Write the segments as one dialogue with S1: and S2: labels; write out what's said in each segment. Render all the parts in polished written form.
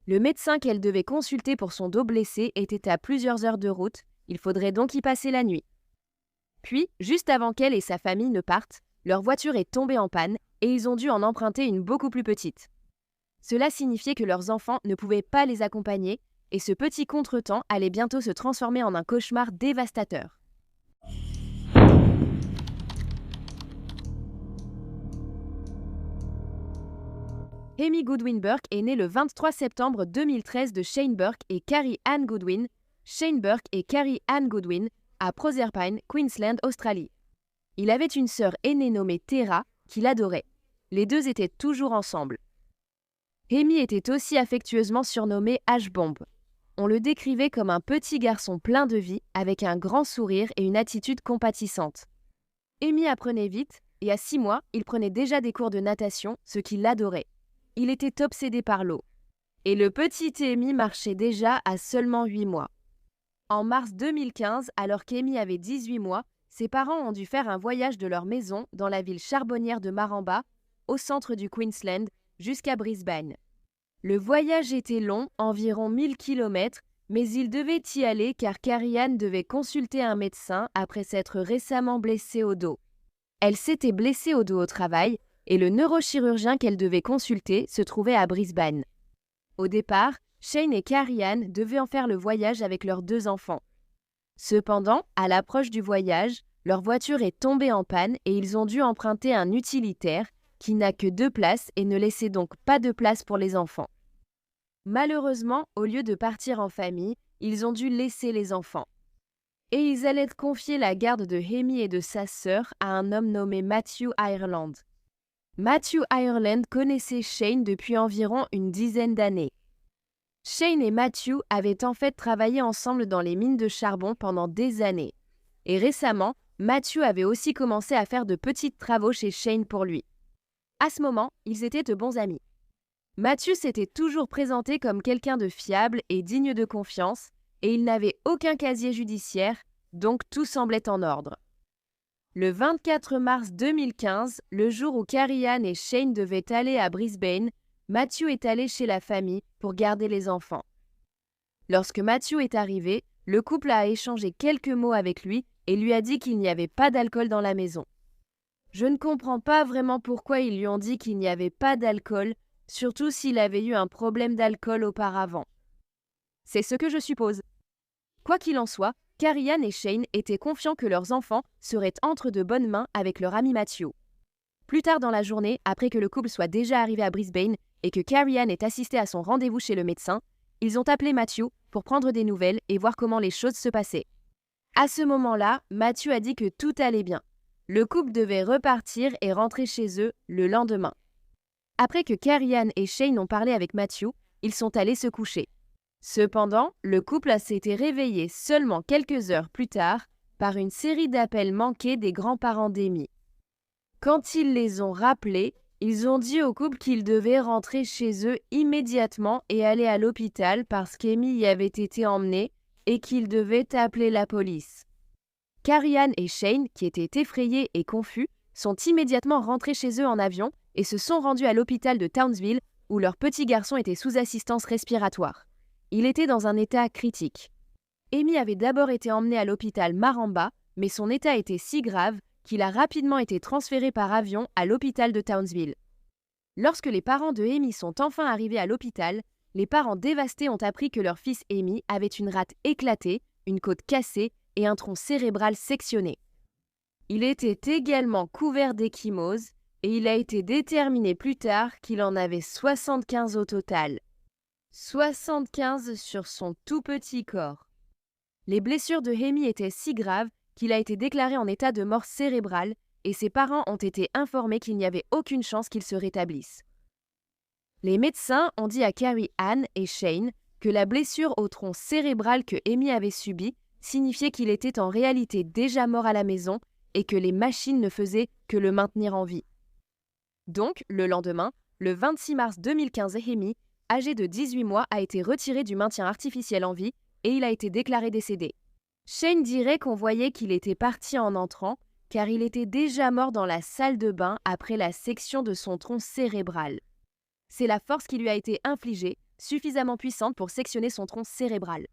S1: Le médecin qu'elle devait consulter pour son dos blessé était à plusieurs heures de route, il faudrait donc y passer la nuit. Puis, juste avant qu'elle et sa famille ne partent, leur voiture est tombée en panne et ils ont dû en emprunter une beaucoup plus petite. Cela signifiait que leurs enfants ne pouvaient pas les accompagner et ce petit contretemps allait bientôt se transformer en un cauchemar dévastateur. Amy Goodwin Burke est née le 23 septembre 2013 de Shane Burke et Carrie Ann Goodwin, Shane Burke et Carrie Ann Goodwin, à Proserpine, Queensland, Australie. Il avait une sœur aînée nommée Tara, qu'il adorait. Les deux étaient toujours ensemble. Amy était aussi affectueusement surnommé H-Bomb. On le décrivait comme un petit garçon plein de vie, avec un grand sourire et une attitude compatissante. Amy apprenait vite, et à 6 mois, il prenait déjà des cours de natation, ce qui l'adorait. Il était obsédé par l'eau. Et le petit Amy marchait déjà à seulement 8 mois. En mars 2015, alors qu'Amy avait 18 mois, ses parents ont dû faire un voyage de leur maison dans la ville charbonnière de Maramba, au centre du Queensland, jusqu'à Brisbane. Le voyage était long, environ 1000 km, mais ils devaient y aller car Carrie-Anne devait consulter un médecin après s'être récemment blessée au dos. Elle s'était blessée au dos au travail et le neurochirurgien qu'elle devait consulter se trouvait à Brisbane. Au départ, Shane et Carrie-Anne devaient en faire le voyage avec leurs 2 enfants. Cependant, à l'approche du voyage, leur voiture est tombée en panne et ils ont dû emprunter un utilitaire qui n'a que 2 places et ne laissait donc pas de place pour les enfants. Malheureusement, au lieu de partir en famille, ils ont dû laisser les enfants. Et ils allaient confier la garde de Amy et de sa sœur à un homme nommé Matthew Ireland. Matthew Ireland connaissait Shane depuis environ une dizaine d'années. Shane et Matthew avaient en fait travaillé ensemble dans les mines de charbon pendant des années. Et récemment, Matthew avait aussi commencé à faire de petits travaux chez Shane pour lui. À ce moment, ils étaient de bons amis. Matthew s'était toujours présenté comme quelqu'un de fiable et digne de confiance, et il n'avait aucun casier judiciaire, donc tout semblait en ordre. Le 24 mars 2015, le jour où Carrie-Anne et Shane devaient aller à Brisbane, Matthew est allé chez la famille pour garder les enfants. Lorsque Matthew est arrivé, le couple a échangé quelques mots avec lui et lui a dit qu'il n'y avait pas d'alcool dans la maison. Je ne comprends pas vraiment pourquoi ils lui ont dit qu'il n'y avait pas d'alcool, surtout s'il avait eu un problème d'alcool auparavant. C'est ce que je suppose. Quoi qu'il en soit, Carrie-Anne et Shane étaient confiants que leurs enfants seraient entre de bonnes mains avec leur ami Matthew. Plus tard dans la journée, après que le couple soit déjà arrivé à Brisbane et que Carrie-Anne ait assisté à son rendez-vous chez le médecin, ils ont appelé Matthew pour prendre des nouvelles et voir comment les choses se passaient. À ce moment-là, Matthew a dit que tout allait bien. Le couple devait repartir et rentrer chez eux le lendemain. Après que Carrie-Anne et Shane ont parlé avec Matthew, ils sont allés se coucher. Cependant, le couple s'était réveillé seulement quelques heures plus tard par une série d'appels manqués des grands-parents d'Amy. Quand ils les ont rappelés, ils ont dit au couple qu'ils devaient rentrer chez eux immédiatement et aller à l'hôpital parce qu'Amy y avait été emmenée et qu'ils devaient appeler la police. Carrie-Anne et Shane, qui étaient effrayés et confus, sont immédiatement rentrés chez eux en avion et se sont rendus à l'hôpital de Townsville où leur petit garçon était sous assistance respiratoire. Il était dans un état critique. Amy avait d'abord été emmenée à l'hôpital Maramba, mais son état était si grave qu'il a rapidement été transféré par avion à l'hôpital de Townsville. Lorsque les parents de Amy sont enfin arrivés à l'hôpital, les parents dévastés ont appris que leur fils Amy avait une rate éclatée, une côte cassée et un tronc cérébral sectionné. Il était également couvert d'ecchymose et il a été déterminé plus tard qu'il en avait 75 au total. 75 sur son tout petit corps. Les blessures de Amy étaient si graves qu'il a été déclaré en état de mort cérébrale et ses parents ont été informés qu'il n'y avait aucune chance qu'il se rétablisse. Les médecins ont dit à Carrie-Anne et Shane que la blessure au tronc cérébral que Amy avait subie signifiait qu'il était en réalité déjà mort à la maison et que les machines ne faisaient que le maintenir en vie. Donc, le lendemain, le 26 mars 2015, Amy, âgé de 18 mois, a été retiré du maintien artificiel en vie et il a été déclaré décédé. Shane dirait qu'on voyait qu'il était parti en entrant car il était déjà mort dans la salle de bain après la section de son tronc cérébral. C'est la force qui lui a été infligée suffisamment puissante pour sectionner son tronc cérébral.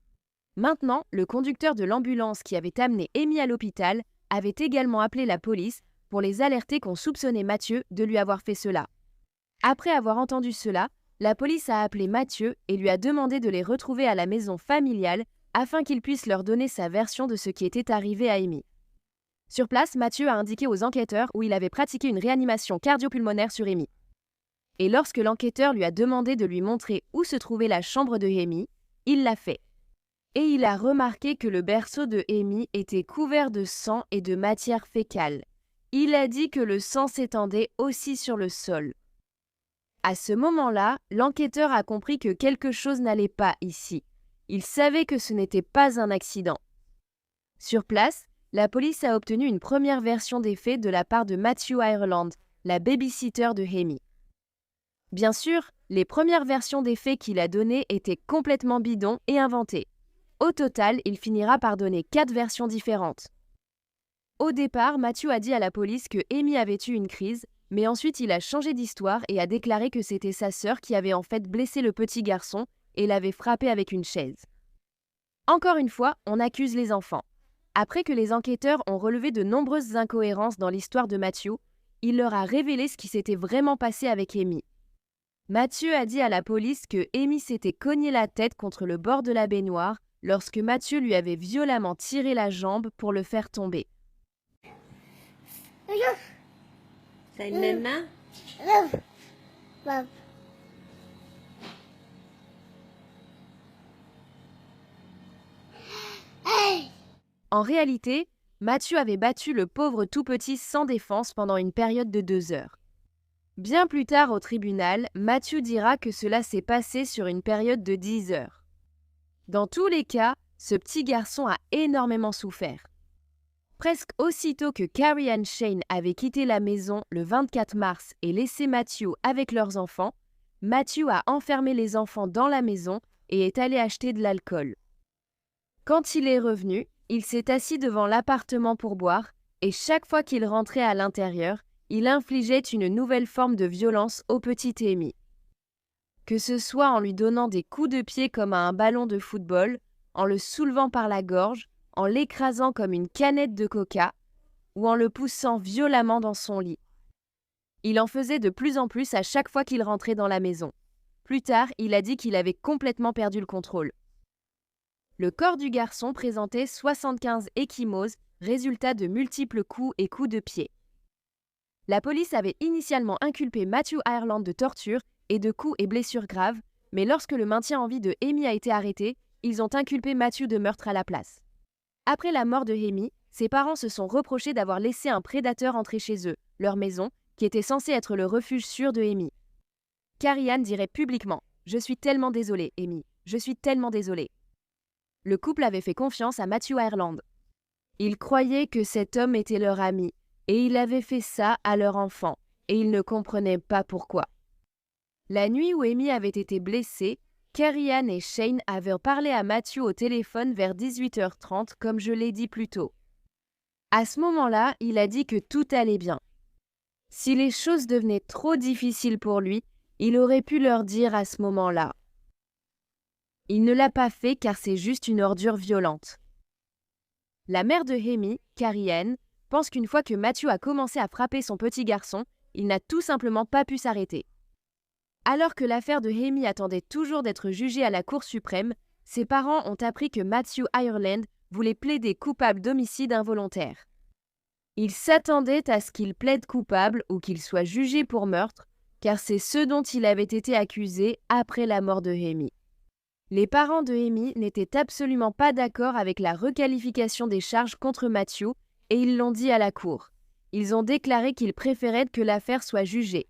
S1: Maintenant, le conducteur de l'ambulance qui avait amené Amy à l'hôpital avait également appelé la police pour les alerter qu'on soupçonnait Mathieu de lui avoir fait cela. Après avoir entendu cela, la police a appelé Mathieu et lui a demandé de les retrouver à la maison familiale afin qu'il puisse leur donner sa version de ce qui était arrivé à Amy. Sur place, Mathieu a indiqué aux enquêteurs où il avait pratiqué une réanimation cardio-pulmonaire sur Amy. Et lorsque l'enquêteur lui a demandé de lui montrer où se trouvait la chambre de Amy, il l'a fait. Et il a remarqué que le berceau de Amy était couvert de sang et de matière fécale. Il a dit que le sang s'étendait aussi sur le sol. À ce moment-là, l'enquêteur a compris que quelque chose n'allait pas ici. Il savait que ce n'était pas un accident. Sur place, la police a obtenu une première version des faits de la part de Matthew Ireland, la babysitter de Amy. Bien sûr, les premières versions des faits qu'il a données étaient complètement bidons et inventées. Au total, il finira par donner 4 versions différentes. Au départ, Matthew a dit à la police que Amy avait eu une crise, mais ensuite il a changé d'histoire et a déclaré que c'était sa sœur qui avait en fait blessé le petit garçon et l'avait frappé avec une chaise. Encore une fois, on accuse les enfants. Après que les enquêteurs ont relevé de nombreuses incohérences dans l'histoire de Matthew, il leur a révélé ce qui s'était vraiment passé avec Amy. Matthew a dit à la police que Amy s'était cogné la tête contre le bord de la baignoire lorsque Matthew lui avait violemment tiré la jambe pour le faire tomber.
S2: Say Nana.
S1: En réalité, Matthew avait battu le pauvre tout petit sans défense pendant une période de 2 heures. Bien plus tard au tribunal, Matthew dira que cela s'est passé sur une période de 10 heures. Dans tous les cas, ce petit garçon a énormément souffert. Presque aussitôt que Carrie et Shane avaient quitté la maison le 24 mars et laissé Matthew avec leurs enfants, Matthew a enfermé les enfants dans la maison et est allé acheter de l'alcool. Quand il est revenu, il s'est assis devant l'appartement pour boire et chaque fois qu'il rentrait à l'intérieur, il infligeait une nouvelle forme de violence au petit Amy. Que ce soit en lui donnant des coups de pied comme à un ballon de football, en le soulevant par la gorge, en l'écrasant comme une canette de coca, ou en le poussant violemment dans son lit. Il en faisait de plus en plus à chaque fois qu'il rentrait dans la maison. Plus tard, il a dit qu'il avait complètement perdu le contrôle. Le corps du garçon présentait 75 ecchymoses, résultat de multiples coups et coups de pied. La police avait initialement inculpé Matthew Ireland de torture et de coups et blessures graves, mais lorsque le maintien en vie de Amy a été arrêté, ils ont inculpé Matthew de meurtre à la place. Après la mort de Amy, ses parents se sont reprochés d'avoir laissé un prédateur entrer chez eux, leur maison, qui était censée être le refuge sûr de Amy. Carrie Ann dirait publiquement « Je suis tellement désolée, Amy, je suis tellement désolée ». Le couple avait fait confiance à Matthew Ireland. Ils croyaient que cet homme était leur ami, et il avait fait ça à leur enfant, et ils ne comprenaient pas pourquoi. La nuit où Amy avait été blessée, Carrie Ann et Shane avaient parlé à Matthew au téléphone vers 18h30, comme je l'ai dit plus tôt. À ce moment-là, il a dit que tout allait bien. Si les choses devenaient trop difficiles pour lui, il aurait pu leur dire à ce moment-là. Il ne l'a pas fait car c'est juste une ordure violente. La mère de Amy, Carrie Ann, pense qu'une fois que Matthew a commencé à frapper son petit garçon, il n'a tout simplement pas pu s'arrêter. Alors que l'affaire de Amy attendait toujours d'être jugée à la Cour suprême, ses parents ont appris que Matthew Ireland voulait plaider coupable d'homicide involontaire. Ils s'attendaient à ce qu'il plaide coupable ou qu'il soit jugé pour meurtre, car c'est ce dont il avait été accusé après la mort de Amy. Les parents de Amy n'étaient absolument pas d'accord avec la requalification des charges contre Matthew et ils l'ont dit à la cour. Ils ont déclaré qu'ils préféraient que l'affaire soit jugée.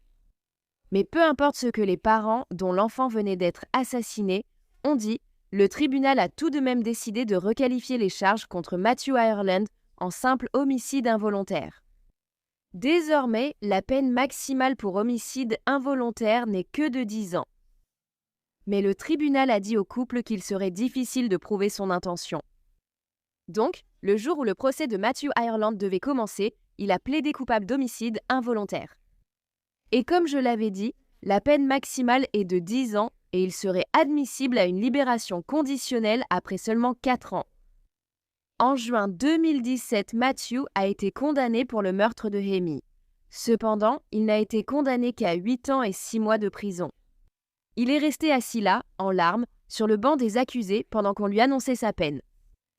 S1: Mais peu importe ce que les parents, dont l'enfant venait d'être assassiné, ont dit, le tribunal a tout de même décidé de requalifier les charges contre Matthew Ireland en simple homicide involontaire. Désormais, la peine maximale pour homicide involontaire n'est que de 10 ans. Mais le tribunal a dit au couple qu'il serait difficile de prouver son intention. Donc, le jour où le procès de Matthew Ireland devait commencer, il a plaidé coupable d'homicide involontaire. Et comme je l'avais dit, la peine maximale est de 10 ans et il serait admissible à une libération conditionnelle après seulement 4 ans. En juin 2017, Matthew a été condamné pour le meurtre de Amy. Cependant, il n'a été condamné qu'à 8 ans et 6 mois de prison. Il est resté assis là, en larmes, sur le banc des accusés pendant qu'on lui annonçait sa peine.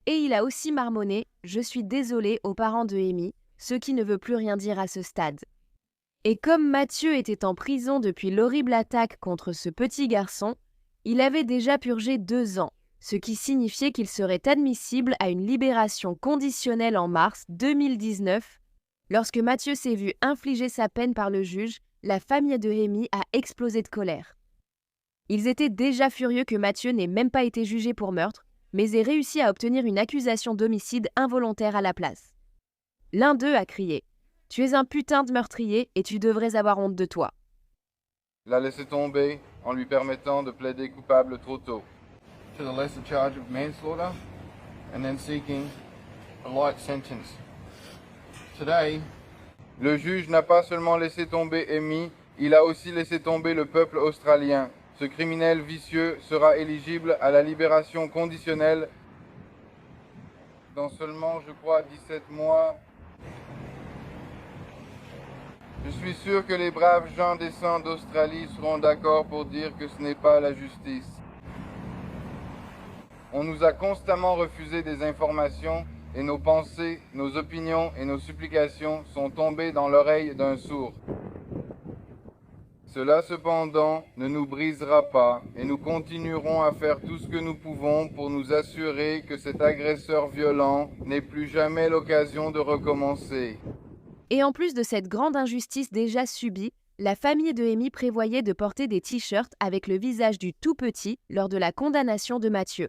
S1: Et il a aussi marmonné « Je suis désolé » aux parents de Amy, ce qui ne veut plus rien dire à ce stade. Et comme Matthew était en prison depuis l'horrible attaque contre ce petit garçon, il avait déjà purgé 2 ans, ce qui signifiait qu'il serait admissible à une libération conditionnelle en mars 2019. Lorsque Matthew s'est vu infliger sa peine par le juge, la famille de Amy a explosé de colère. Ils étaient déjà furieux que Matthew n'ait même pas été jugé pour meurtre, mais ait réussi à obtenir une accusation d'homicide involontaire à la place. L'un d'eux a crié « Tu es un putain de meurtrier et tu devrais avoir honte de toi ».
S3: L'a laissé tomber en lui permettant de plaider coupable trop tôt.
S4: To the lesser charge of manslaughter and then seeking a light sentence. Today,
S3: Le juge n'a pas seulement laissé tomber Amy, il a aussi laissé tomber le peuple australien. Ce criminel vicieux sera éligible à la libération conditionnelle dans seulement, je crois, 17 mois. Je suis sûr que les braves gens décents d'Australie seront d'accord pour dire que ce n'est pas la justice. On nous a constamment refusé des informations et nos pensées, nos opinions et nos supplications sont tombées dans l'oreille d'un sourd. Cela cependant ne nous brisera pas et nous continuerons à faire tout ce que nous pouvons pour nous assurer que cet agresseur violent n'ait plus jamais l'occasion de recommencer.
S1: Et en plus de cette grande injustice déjà subie, la famille de Amy prévoyait de porter des t-shirts avec le visage du tout petit lors de la condamnation de Matthew.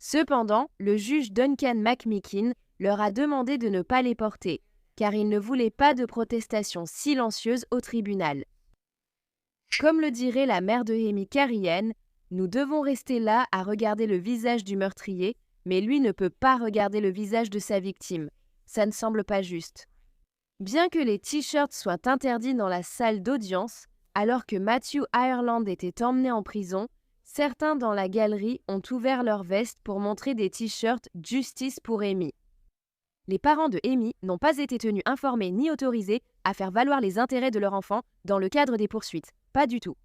S1: Cependant, le juge Duncan McMeekin leur a demandé de ne pas les porter, car il ne voulait pas de protestation silencieuse au tribunal. Comme le dirait la mère de Amy, Carrie Ann, nous devons rester là à regarder le visage du meurtrier, mais lui ne peut pas regarder le visage de sa victime. Ça ne semble pas juste. Bien que les t-shirts soient interdits dans la salle d'audience, alors que Matthew Ireland était emmené en prison, certains dans la galerie ont ouvert leur veste pour montrer des t-shirts « Justice pour Amy ». Les parents de Amy n'ont pas été tenus informés ni autorisés à faire valoir les intérêts de leur enfant dans le cadre des poursuites. Pas du tout.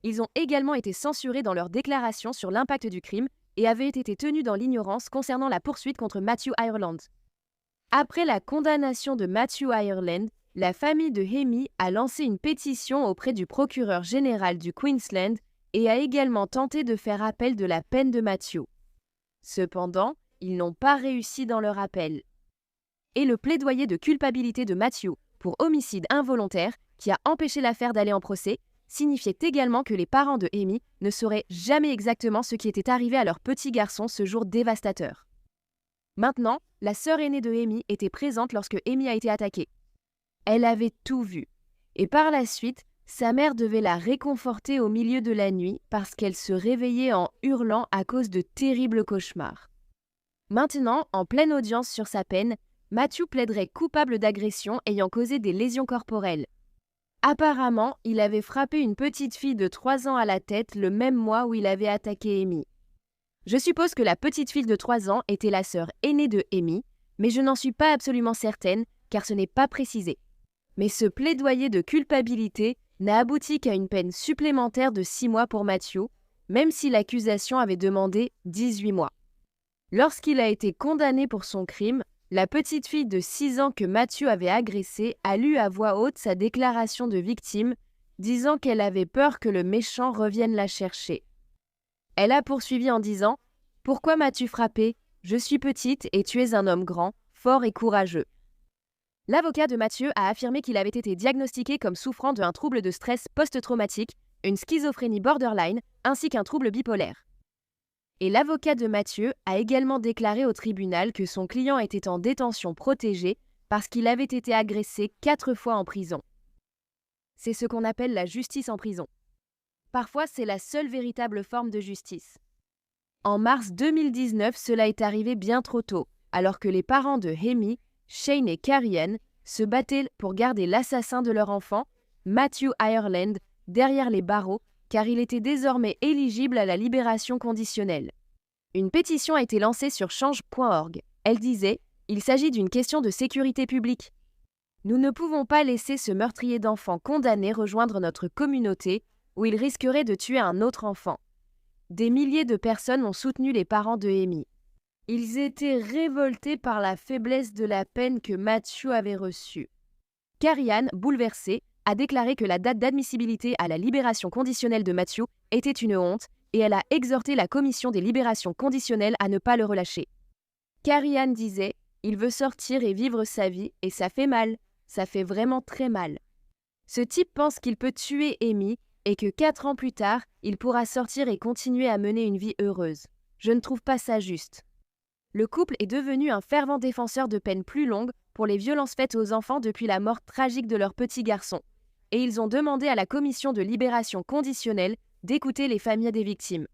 S1: Ils ont également été censurés dans leurs déclarations sur l'impact du crime et avaient été tenus dans l'ignorance concernant la poursuite contre Matthew Ireland. Après la condamnation de Matthew Ireland, la famille de Amy a lancé une pétition auprès du procureur général du Queensland et a également tenté de faire appel de la peine de Matthew. Cependant, ils n'ont pas réussi dans leur appel. Et le plaidoyer de culpabilité de Matthew pour homicide involontaire, qui a empêché l'affaire d'aller en procès, signifiait également que les parents de Amy ne sauraient jamais exactement ce qui était arrivé à leur petit garçon ce jour dévastateur. Maintenant, la sœur aînée de Amy était présente lorsque Amy a été attaquée. Elle avait tout vu. Et par la suite, sa mère devait la réconforter au milieu de la nuit parce qu'elle se réveillait en hurlant à cause de terribles cauchemars. Maintenant, en pleine audience sur sa peine, Matthew plaiderait coupable d'agression ayant causé des lésions corporelles. Apparemment, il avait frappé une petite fille de 3 ans à la tête le même mois où il avait attaqué Amy. Je suppose que la petite fille de 3 ans était la sœur aînée de Amy, mais je n'en suis pas absolument certaine car ce n'est pas précisé. Mais ce plaidoyer de culpabilité n'a abouti qu'à une peine supplémentaire de 6 mois pour Matthew, même si l'accusation avait demandé 18 mois. Lorsqu'il a été condamné pour son crime, la petite fille de 6 ans que Matthew avait agressée a lu à voix haute sa déclaration de victime, disant qu'elle avait peur que le méchant revienne la chercher. Elle a poursuivi en disant « Pourquoi m'as-tu frappé ? Je suis petite et tu es un homme grand, fort et courageux. » L'avocat de Matthew a affirmé qu'il avait été diagnostiqué comme souffrant d'un trouble de stress post-traumatique, une schizophrénie borderline ainsi qu'un trouble bipolaire. Et l'avocat de Matthew a également déclaré au tribunal que son client était en détention protégée parce qu'il avait été agressé 4 fois en prison. C'est ce qu'on appelle la justice en prison. Parfois, c'est la seule véritable forme de justice. En mars 2019, cela est arrivé bien trop tôt, alors que les parents de Amy, Shane et Carrie Ann se battaient pour garder l'assassin de leur enfant, Matthew Ireland, derrière les barreaux, car il était désormais éligible à la libération conditionnelle. Une pétition a été lancée sur change.org. Elle disait « Il s'agit d'une question de sécurité publique. Nous ne pouvons pas laisser ce meurtrier d'enfants condamné rejoindre notre communauté où il risquerait de tuer un autre enfant. » Des milliers de personnes ont soutenu les parents de Amy. Ils étaient révoltés par la faiblesse de la peine que Matthew avait reçue. Carrie-Anne, bouleversée, a déclaré que la date d'admissibilité à la libération conditionnelle de Matthew était une honte et elle a exhorté la commission des libérations conditionnelles à ne pas le relâcher. Carrie-Anne disait « Il veut sortir et vivre sa vie et ça fait mal, ça fait vraiment très mal. Ce type pense qu'il peut tuer Amy et que 4 ans plus tard, il pourra sortir et continuer à mener une vie heureuse. Je ne trouve pas ça juste. » Le couple est devenu un fervent défenseur de peines plus longues pour les violences faites aux enfants depuis la mort tragique de leur petit garçon, et ils ont demandé à la commission de libération conditionnelle d'écouter les familles des victimes.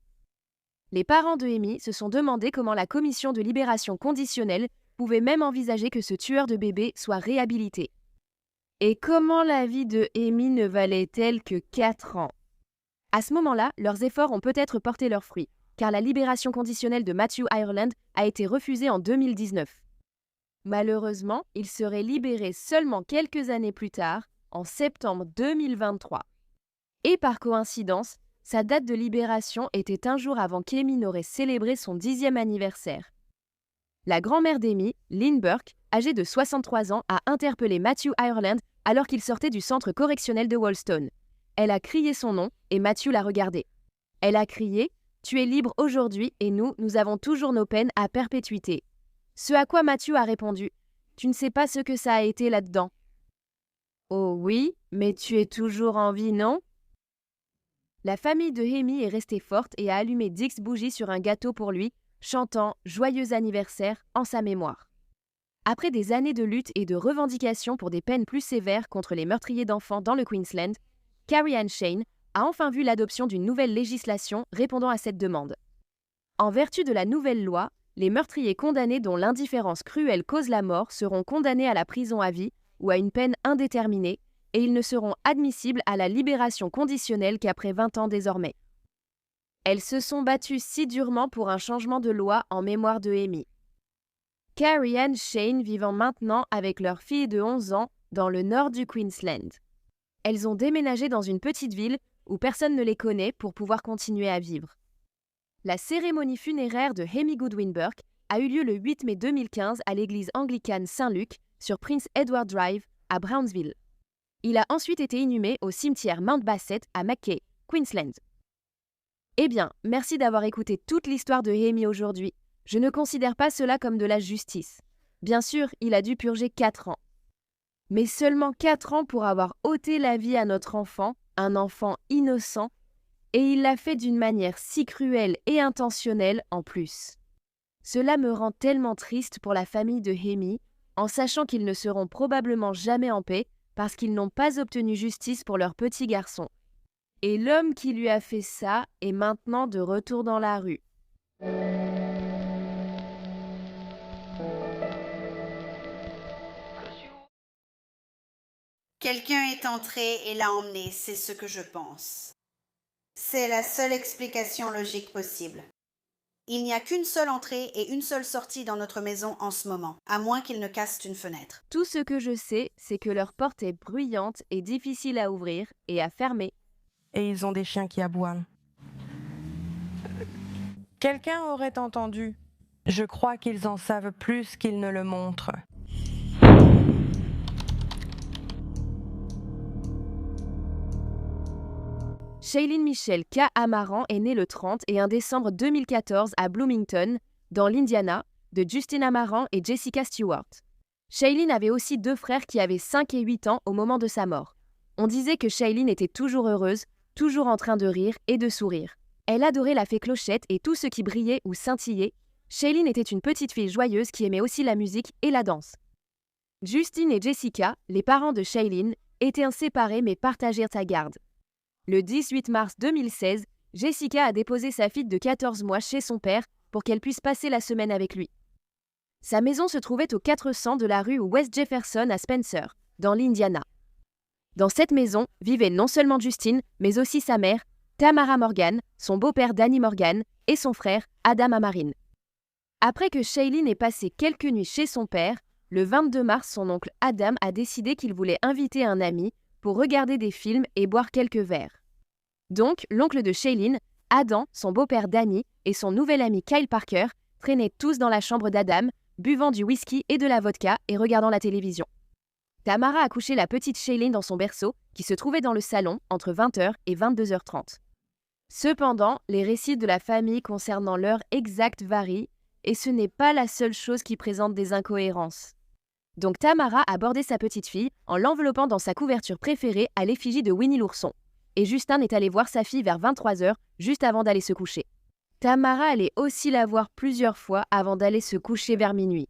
S1: Les parents de Amy se sont demandé comment la commission de libération conditionnelle pouvait même envisager que ce tueur de bébés soit réhabilité. Et comment la vie de Amy ne valait-elle que 4 ans? À ce moment-là, leurs efforts ont peut-être porté leurs fruits, car la libération conditionnelle de Matthew Ireland a été refusée en 2019. Malheureusement, il serait libéré seulement quelques années plus tard, en septembre 2023. Et par coïncidence, sa date de libération était un jour avant qu'Amy n'aurait célébré son 10e anniversaire. La grand-mère d'Amy, Lynn Burke, âgée de 63 ans, a interpellé Matthew Ireland alors qu'il sortait du centre correctionnel de Wolston. Elle a crié son nom et Matthew l'a regardé. Elle a crié « Tu es libre aujourd'hui et nous avons toujours nos peines à perpétuité. » Ce à quoi Matthew a répondu « Tu ne sais pas ce que ça a été là-dedans. » « Oh oui, mais tu es toujours en vie, non ?» La famille de Amy est restée forte et a allumé 10 bougies sur un gâteau pour lui, chantant « Joyeux anniversaire » en sa mémoire. Après des années de lutte et de revendications pour des peines plus sévères contre les meurtriers d'enfants dans le Queensland, Carrie-Anne Shane a enfin vu l'adoption d'une nouvelle législation répondant à cette demande. En vertu de la nouvelle loi, les meurtriers condamnés dont l'indifférence cruelle cause la mort seront condamnés à la prison à vie ou à une peine indéterminée, et ils ne seront admissibles à la libération conditionnelle qu'après 20 ans désormais. Elles se sont battues si durement pour un changement de loi en mémoire de Amy. Carrie-Anne Shane vivant maintenant avec leur fille de 11 ans dans le nord du Queensland. Elles ont déménagé dans une petite ville où personne ne les connaît pour pouvoir continuer à vivre. La cérémonie funéraire de Amy Goodwin Burke a eu lieu le 8 mai 2015 à l'église anglicane Saint-Luc sur Prince Edward Drive à Brownsville. Il a ensuite été inhumé au cimetière Mount Bassett à Mackay, Queensland. Eh bien, merci d'avoir écouté toute l'histoire de Amy aujourd'hui. Je ne considère pas cela comme de la justice. Bien sûr, il a dû purger 4 ans. Mais seulement 4 ans pour avoir ôté la vie à notre enfant, un enfant innocent, et il l'a fait d'une manière si cruelle et intentionnelle en plus. Cela me rend tellement triste pour la famille de Amy, en sachant qu'ils ne seront probablement jamais en paix parce qu'ils n'ont pas obtenu justice pour leur petit garçon. Et l'homme qui lui a fait ça est maintenant de retour dans la rue.
S5: Quelqu'un est entré et l'a emmené, c'est ce que je pense. C'est la seule explication logique possible. Il n'y a qu'une seule entrée et une seule sortie dans notre maison en ce moment, à moins qu'ils ne cassent une fenêtre.
S1: Tout ce que je sais, c'est que leur porte est bruyante et difficile à ouvrir et à fermer.
S6: Et ils ont des chiens qui aboient. Quelqu'un aurait entendu. Je crois qu'ils en savent plus qu'ils ne le montrent.
S1: Shailene Michelle K. Amaran est née le 31 décembre 2014 à Bloomington, dans l'Indiana, de Justin Amaran et Jessica Stewart. Shailene avait aussi 2 frères qui avaient 5 et 8 ans au moment de sa mort. On disait que Shailene était toujours heureuse, toujours en train de rire et de sourire. Elle adorait la fée Clochette et tout ce qui brillait ou scintillait. Shailene était une petite fille joyeuse qui aimait aussi la musique et la danse. Justin et Jessica, les parents de Shailene, étaient séparés mais partagèrent sa garde. Le 18 mars 2016, Jessica a déposé sa fille de 14 mois chez son père pour qu'elle puisse passer la semaine avec lui. Sa maison se trouvait au 400 de la rue West Jefferson à Spencer, dans l'Indiana. Dans cette maison vivaient non seulement Justine, mais aussi sa mère, Tamara Morgan, son beau-père Danny Morgan et son frère Adam Amarin. Après que Shailene ait passé quelques nuits chez son père, le 22 mars, son oncle Adam a décidé qu'il voulait inviter un ami pour regarder des films et boire quelques verres. Donc, l'oncle de Shailene, Adam, son beau-père Danny et son nouvel ami Kyle Parker traînaient tous dans la chambre d'Adam, buvant du whisky et de la vodka et regardant la télévision. Tamara a couché la petite Shailene dans son berceau, qui se trouvait dans le salon entre 20h et 22h30. Cependant, les récits de la famille concernant l'heure exacte varient, et ce n'est pas la seule chose qui présente des incohérences. Donc Tamara a bordé sa petite fille en l'enveloppant dans sa couverture préférée à l'effigie de Winnie l'ourson. Et Justin est allé voir sa fille vers 23h, juste avant d'aller se coucher. Tamara allait aussi la voir plusieurs fois avant d'aller se coucher vers minuit.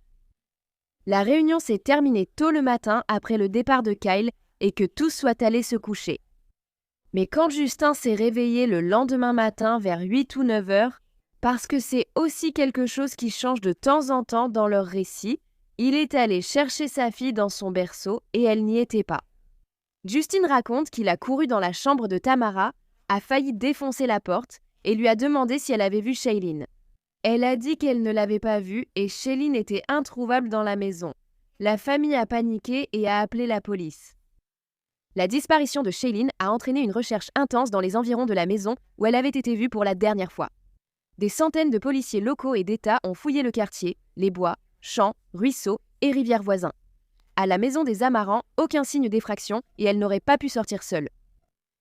S1: La réunion s'est terminée tôt le matin après le départ de Kyle et que tous soient allés se coucher. Mais quand Justin s'est réveillé le lendemain matin vers 8 ou 9 heures, parce que c'est aussi quelque chose qui change de temps en temps dans leur récit, il est allé chercher sa fille dans son berceau et elle n'y était pas. Justin raconte qu'il a couru dans la chambre de Tamara, a failli défoncer la porte et lui a demandé si elle avait vu Shailene. Elle a dit qu'elle ne l'avait pas vue et Shailene était introuvable dans la maison. La famille a paniqué et a appelé la police. La disparition de Shailene a entraîné une recherche intense dans les environs de la maison où elle avait été vue pour la dernière fois. Des centaines de policiers locaux et d'État ont fouillé le quartier, les bois, champs, ruisseaux et rivières voisins. À la maison des Amarans, aucun signe d'effraction et elle n'aurait pas pu sortir seule.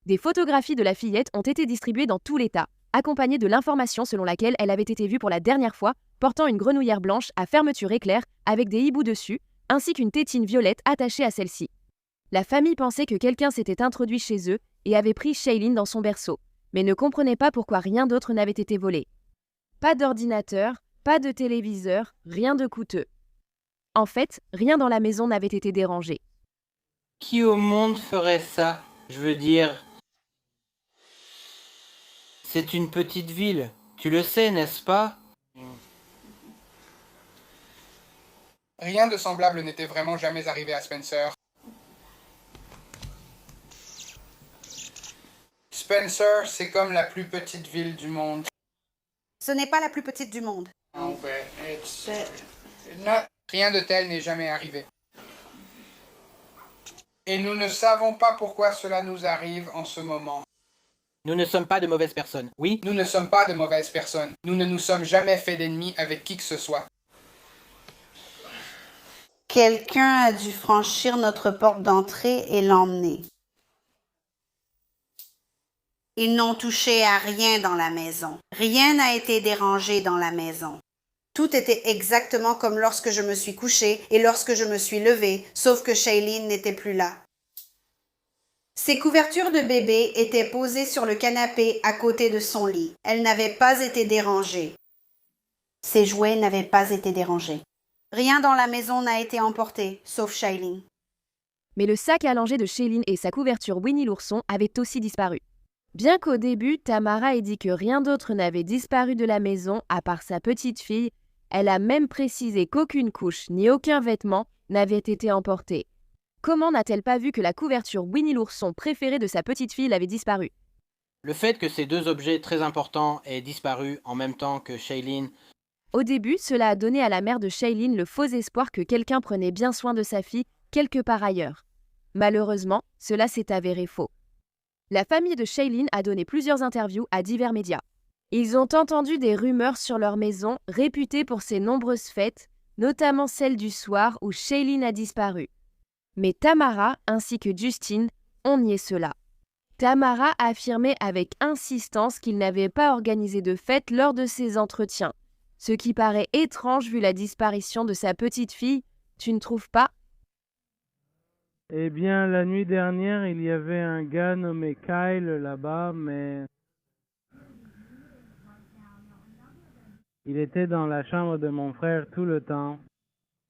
S1: Des photographies de la fillette ont été distribuées dans tout l'État, accompagnées de l'information selon laquelle elle avait été vue pour la dernière fois, portant une grenouillère blanche à fermeture éclair avec des hiboux dessus, ainsi qu'une tétine violette attachée à celle-ci. La famille pensait que quelqu'un s'était introduit chez eux et avait pris Shailene dans son berceau, mais ne comprenait pas pourquoi rien d'autre n'avait été volé. Pas d'ordinateur, pas de téléviseur, rien de coûteux. En fait, rien dans la maison n'avait été dérangé.
S7: Qui au monde ferait ça? Je veux dire... C'est une petite ville, tu le sais, n'est-ce pas?
S8: Rien de semblable n'était vraiment jamais arrivé à Spencer. Spencer, c'est comme la plus petite ville du monde.
S5: Ce n'est pas la plus petite du monde.
S8: Oh, rien de tel n'est jamais arrivé. Et nous ne savons pas pourquoi cela nous arrive en ce moment.
S7: Nous ne sommes pas de mauvaises personnes, oui?
S8: Nous ne sommes pas de mauvaises personnes. Nous ne nous sommes jamais fait d'ennemis avec qui que ce soit.
S5: Quelqu'un a dû franchir notre porte d'entrée et l'emmener. Ils n'ont touché à rien dans la maison. Rien n'a été dérangé dans la maison. Tout était exactement comme lorsque je me suis couchée et lorsque je me suis levée, sauf que Shailene n'était plus là. Ses couvertures de bébé étaient posées sur le canapé à côté de son lit. Elles n'avaient pas été dérangées. Ses jouets n'avaient pas été dérangés. Rien dans la maison n'a été emporté, sauf Shailene.
S1: Mais le sac à langer de Shailene et sa couverture Winnie l'ourson avaient aussi disparu. Bien qu'au début, Tamara ait dit que rien d'autre n'avait disparu de la maison à part sa petite fille, elle a même précisé qu'aucune couche ni aucun vêtement n'avait été emporté. Comment n'a-t-elle pas vu que la couverture Winnie l'ourson préférée de sa petite fille avait disparu?
S7: Le fait que ces deux objets très importants aient disparu en même temps que Shailene...
S1: Au début, cela a donné à la mère de Shailene le faux espoir que quelqu'un prenait bien soin de sa fille quelque part ailleurs. Malheureusement, cela s'est avéré faux. La famille de Shailene a donné plusieurs interviews à divers médias. Ils ont entendu des rumeurs sur leur maison, réputée pour ses nombreuses fêtes, notamment celle du soir où Shailene a disparu. Mais Tamara ainsi que Justin ont nié cela. Tamara a affirmé avec insistance qu'il n'avait pas organisé de fête lors de ses entretiens, ce qui paraît étrange vu la disparition de sa petite fille, tu ne trouves pas?
S9: Eh bien, la nuit dernière, il y avait un gars nommé Kyle là-bas, mais... il était dans la chambre de mon frère tout le temps.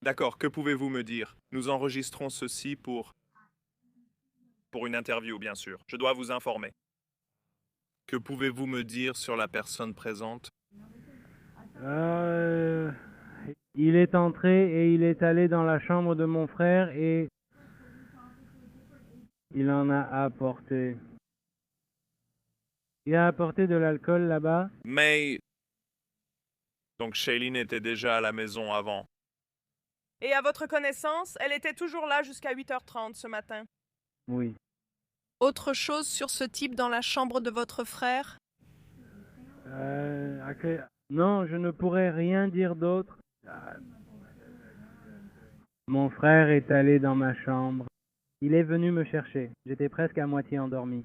S10: D'accord, que pouvez-vous me dire? Nous enregistrons ceci pour une interview, bien sûr. Je dois vous informer. Que pouvez-vous me dire sur la personne présente?
S9: Il est entré et il est allé dans la chambre de mon frère et il en a apporté. Il a apporté de l'alcool là-bas?
S10: Mais... Donc Shailene était déjà à la maison avant.
S6: Et à votre connaissance, elle était toujours là jusqu'à 8h30 ce matin.
S9: Oui.
S6: Autre chose sur ce type dans la chambre de votre frère?
S9: Non, je ne pourrais rien dire d'autre. Mon frère est allé dans ma chambre. Il est venu me chercher. J'étais presque à moitié endormi.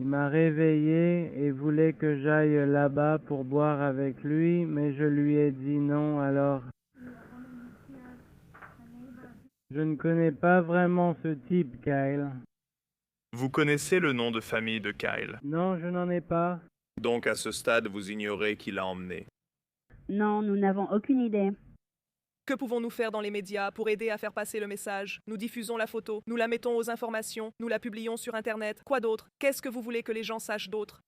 S9: Il m'a réveillé et voulait que j'aille là-bas pour boire avec lui, mais je lui ai dit non, alors... Je ne connais pas vraiment ce type, Kyle.
S10: Vous connaissez le nom de famille de Kyle?
S9: Non, je n'en ai pas.
S10: Donc à ce stade, vous ignorez qui l'a emmené.
S11: Non, nous n'avons aucune idée.
S6: Que pouvons-nous faire dans les médias pour aider à faire passer le message? Nous diffusons la photo, nous la mettons aux informations, nous la publions sur Internet. Quoi d'autre? Qu'est-ce que vous voulez que les gens sachent d'autre?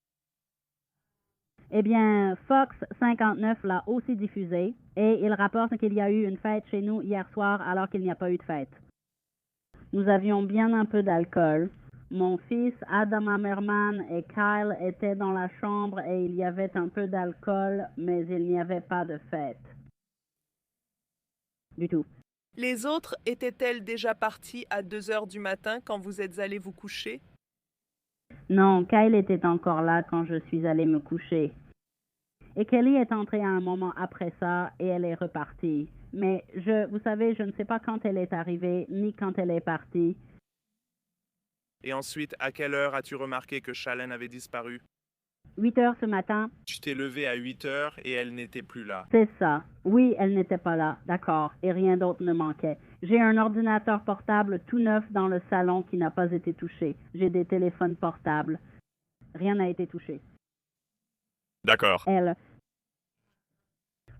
S11: Eh bien, Fox 59 l'a aussi diffusé et il rapporte qu'il y a eu une fête chez nous hier soir alors qu'il n'y a pas eu de fête. Nous avions bien un peu d'alcool. Mon fils Adam Hammerman et Kyle étaient dans la chambre et il y avait un peu d'alcool, mais il n'y avait pas de fête. Du tout.
S6: Les autres étaient-elles déjà partis à 2h du matin quand vous êtes allés vous coucher?
S11: Non, Kyle était encore là quand je suis allée me coucher. Et Kelly est entrée à un moment après ça et elle est repartie. Mais vous savez, je ne sais pas quand elle est arrivée ni quand elle est partie.
S10: Et ensuite, à quelle heure as-tu remarqué que Shailene avait disparu?
S11: 8h ce matin.
S10: Tu t'es levé à 8h et elle n'était plus là.
S11: C'est ça. Oui, elle n'était pas là, d'accord, et rien d'autre ne manquait. J'ai un ordinateur portable tout neuf dans le salon qui n'a pas été touché. J'ai des téléphones portables. Rien n'a été touché.
S10: D'accord.
S11: Elle.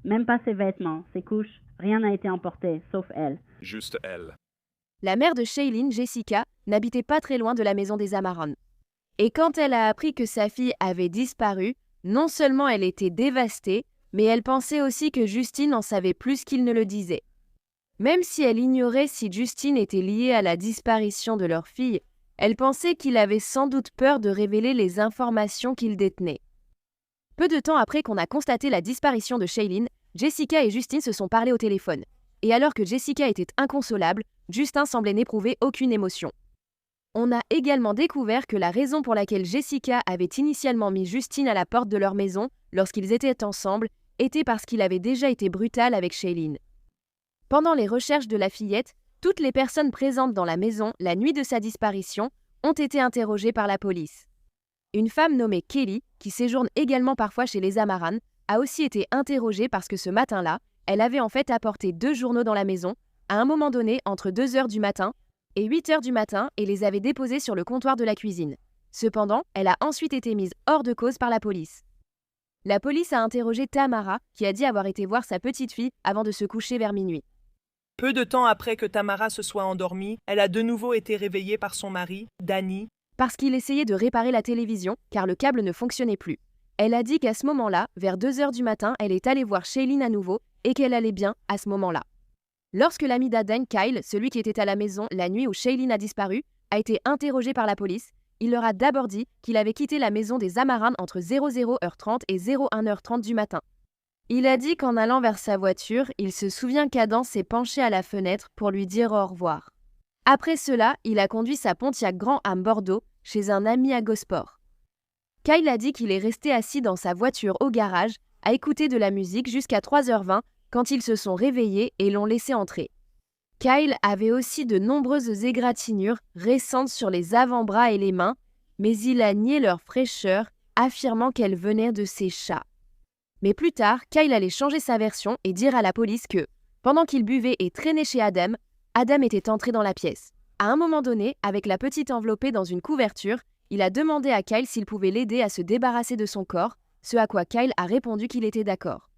S11: Même pas ses vêtements, ses couches, rien n'a été emporté, sauf elle.
S10: Juste elle.
S1: La mère de Shailene, Jessica, n'habitait pas très loin de la maison des Amaran. Et quand elle a appris que sa fille avait disparu, non seulement elle était dévastée, mais elle pensait aussi que Justine en savait plus qu'il ne le disait. Même si elle ignorait si Justine était liée à la disparition de leur fille, elle pensait qu'il avait sans doute peur de révéler les informations qu'il détenait. Peu de temps après qu'on a constaté la disparition de Shailene, Jessica et Justine se sont parlé au téléphone. Et alors que Jessica était inconsolable, Justin semblait n'éprouver aucune émotion. On a également découvert que la raison pour laquelle Jessica avait initialement mis Justine à la porte de leur maison lorsqu'ils étaient ensemble était parce qu'il avait déjà été brutal avec Shailene. Pendant les recherches de la fillette, toutes les personnes présentes dans la maison la nuit de sa disparition ont été interrogées par la police. Une femme nommée Kelly, qui séjourne également parfois chez les Amaran, a aussi été interrogée parce que ce matin-là, elle avait en fait apporté 2 journaux dans la maison, à un moment donné entre 2h du matin et 8h du matin et les avait déposés sur le comptoir de la cuisine. Cependant, elle a ensuite été mise hors de cause par la police. La police a interrogé Tamara, qui a dit avoir été voir sa petite fille avant de se coucher vers minuit.
S6: Peu de temps après que Tamara se soit endormie, elle a de nouveau été réveillée par son mari, Danny.
S1: Parce qu'il essayait de réparer la télévision, car le câble ne fonctionnait plus. Elle a dit qu'à ce moment-là, vers 2h du matin, elle est allée voir Shailene à nouveau et qu'elle allait bien à ce moment-là. Lorsque l'ami d'Aden, Kyle, celui qui était à la maison la nuit où Shailene a disparu, a été interrogé par la police, il leur a d'abord dit qu'il avait quitté la maison des Amaran entre 00h30 et 01h30 du matin. Il a dit qu'en allant vers sa voiture, il se souvient qu'Adam s'est penché à la fenêtre pour lui dire au revoir. Après cela, il a conduit sa Pontiac Grand Am Bordeaux chez un ami à Gosport. Kyle a dit qu'il est resté assis dans sa voiture au garage à écouter de la musique jusqu'à 3h20 quand ils se sont réveillés et l'ont laissé entrer. Kyle avait aussi de nombreuses égratignures récentes sur les avant-bras et les mains, mais il a nié leur fraîcheur, affirmant qu'elles venaient de ses chats. Mais plus tard, Kyle allait changer sa version et dire à la police que, pendant qu'il buvait et traînait chez Adam, Adam était entré dans la pièce. À un moment donné, avec la petite enveloppée dans une couverture, il a demandé à Kyle s'il pouvait l'aider à se débarrasser de son corps, ce à quoi Kyle a répondu qu'il était d'accord.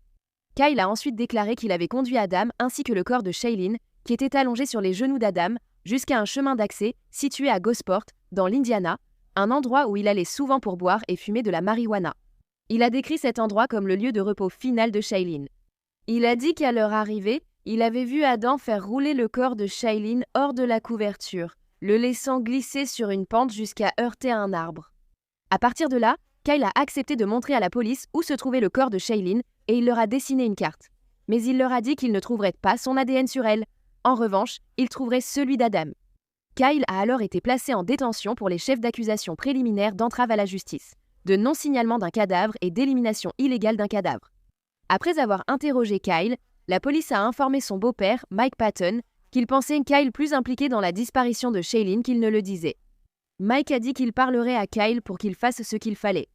S1: Kyle a ensuite déclaré qu'il avait conduit Adam ainsi que le corps de Shailene, qui était allongé sur les genoux d'Adam, jusqu'à un chemin d'accès situé à Gosport, dans l'Indiana, un endroit où il allait souvent pour boire et fumer de la marijuana. Il a décrit cet endroit comme le lieu de repos final de Shailene. Il a dit qu'à leur arrivée, il avait vu Adam faire rouler le corps de Shailene hors de la couverture, le laissant glisser sur une pente jusqu'à heurter un arbre. À partir de là, Kyle a accepté de montrer à la police où se trouvait le corps de Shailene et il leur a dessiné une carte. Mais il leur a dit qu'il ne trouverait pas son ADN sur elle. En revanche, il trouverait celui d'Adam. Kyle a alors été placé en détention pour les chefs d'accusation préliminaires d'entrave à la justice, de non-signalement d'un cadavre et d'élimination illégale d'un cadavre. Après avoir interrogé Kyle, la police a informé son beau-père, Mike Patton, qu'il pensait Kyle plus impliqué dans la disparition de Shailene qu'il ne le disait. Mike a dit qu'il parlerait à Kyle pour qu'il fasse ce qu'il fallait.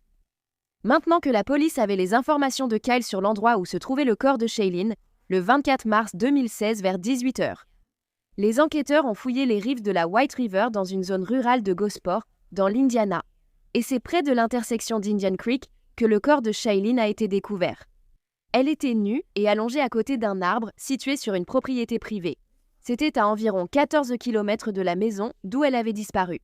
S1: Maintenant que la police avait les informations de Kyle sur l'endroit où se trouvait le corps de Shailene, le 24 mars 2016 vers 18h, les enquêteurs ont fouillé les rives de la White River dans une zone rurale de Gosport, dans l'Indiana, et c'est près de l'intersection d'Indian Creek que le corps de Shailene a été découvert. Elle était nue et allongée à côté d'un arbre situé sur une propriété privée. C'était à environ 14 km de la maison d'où elle avait disparu.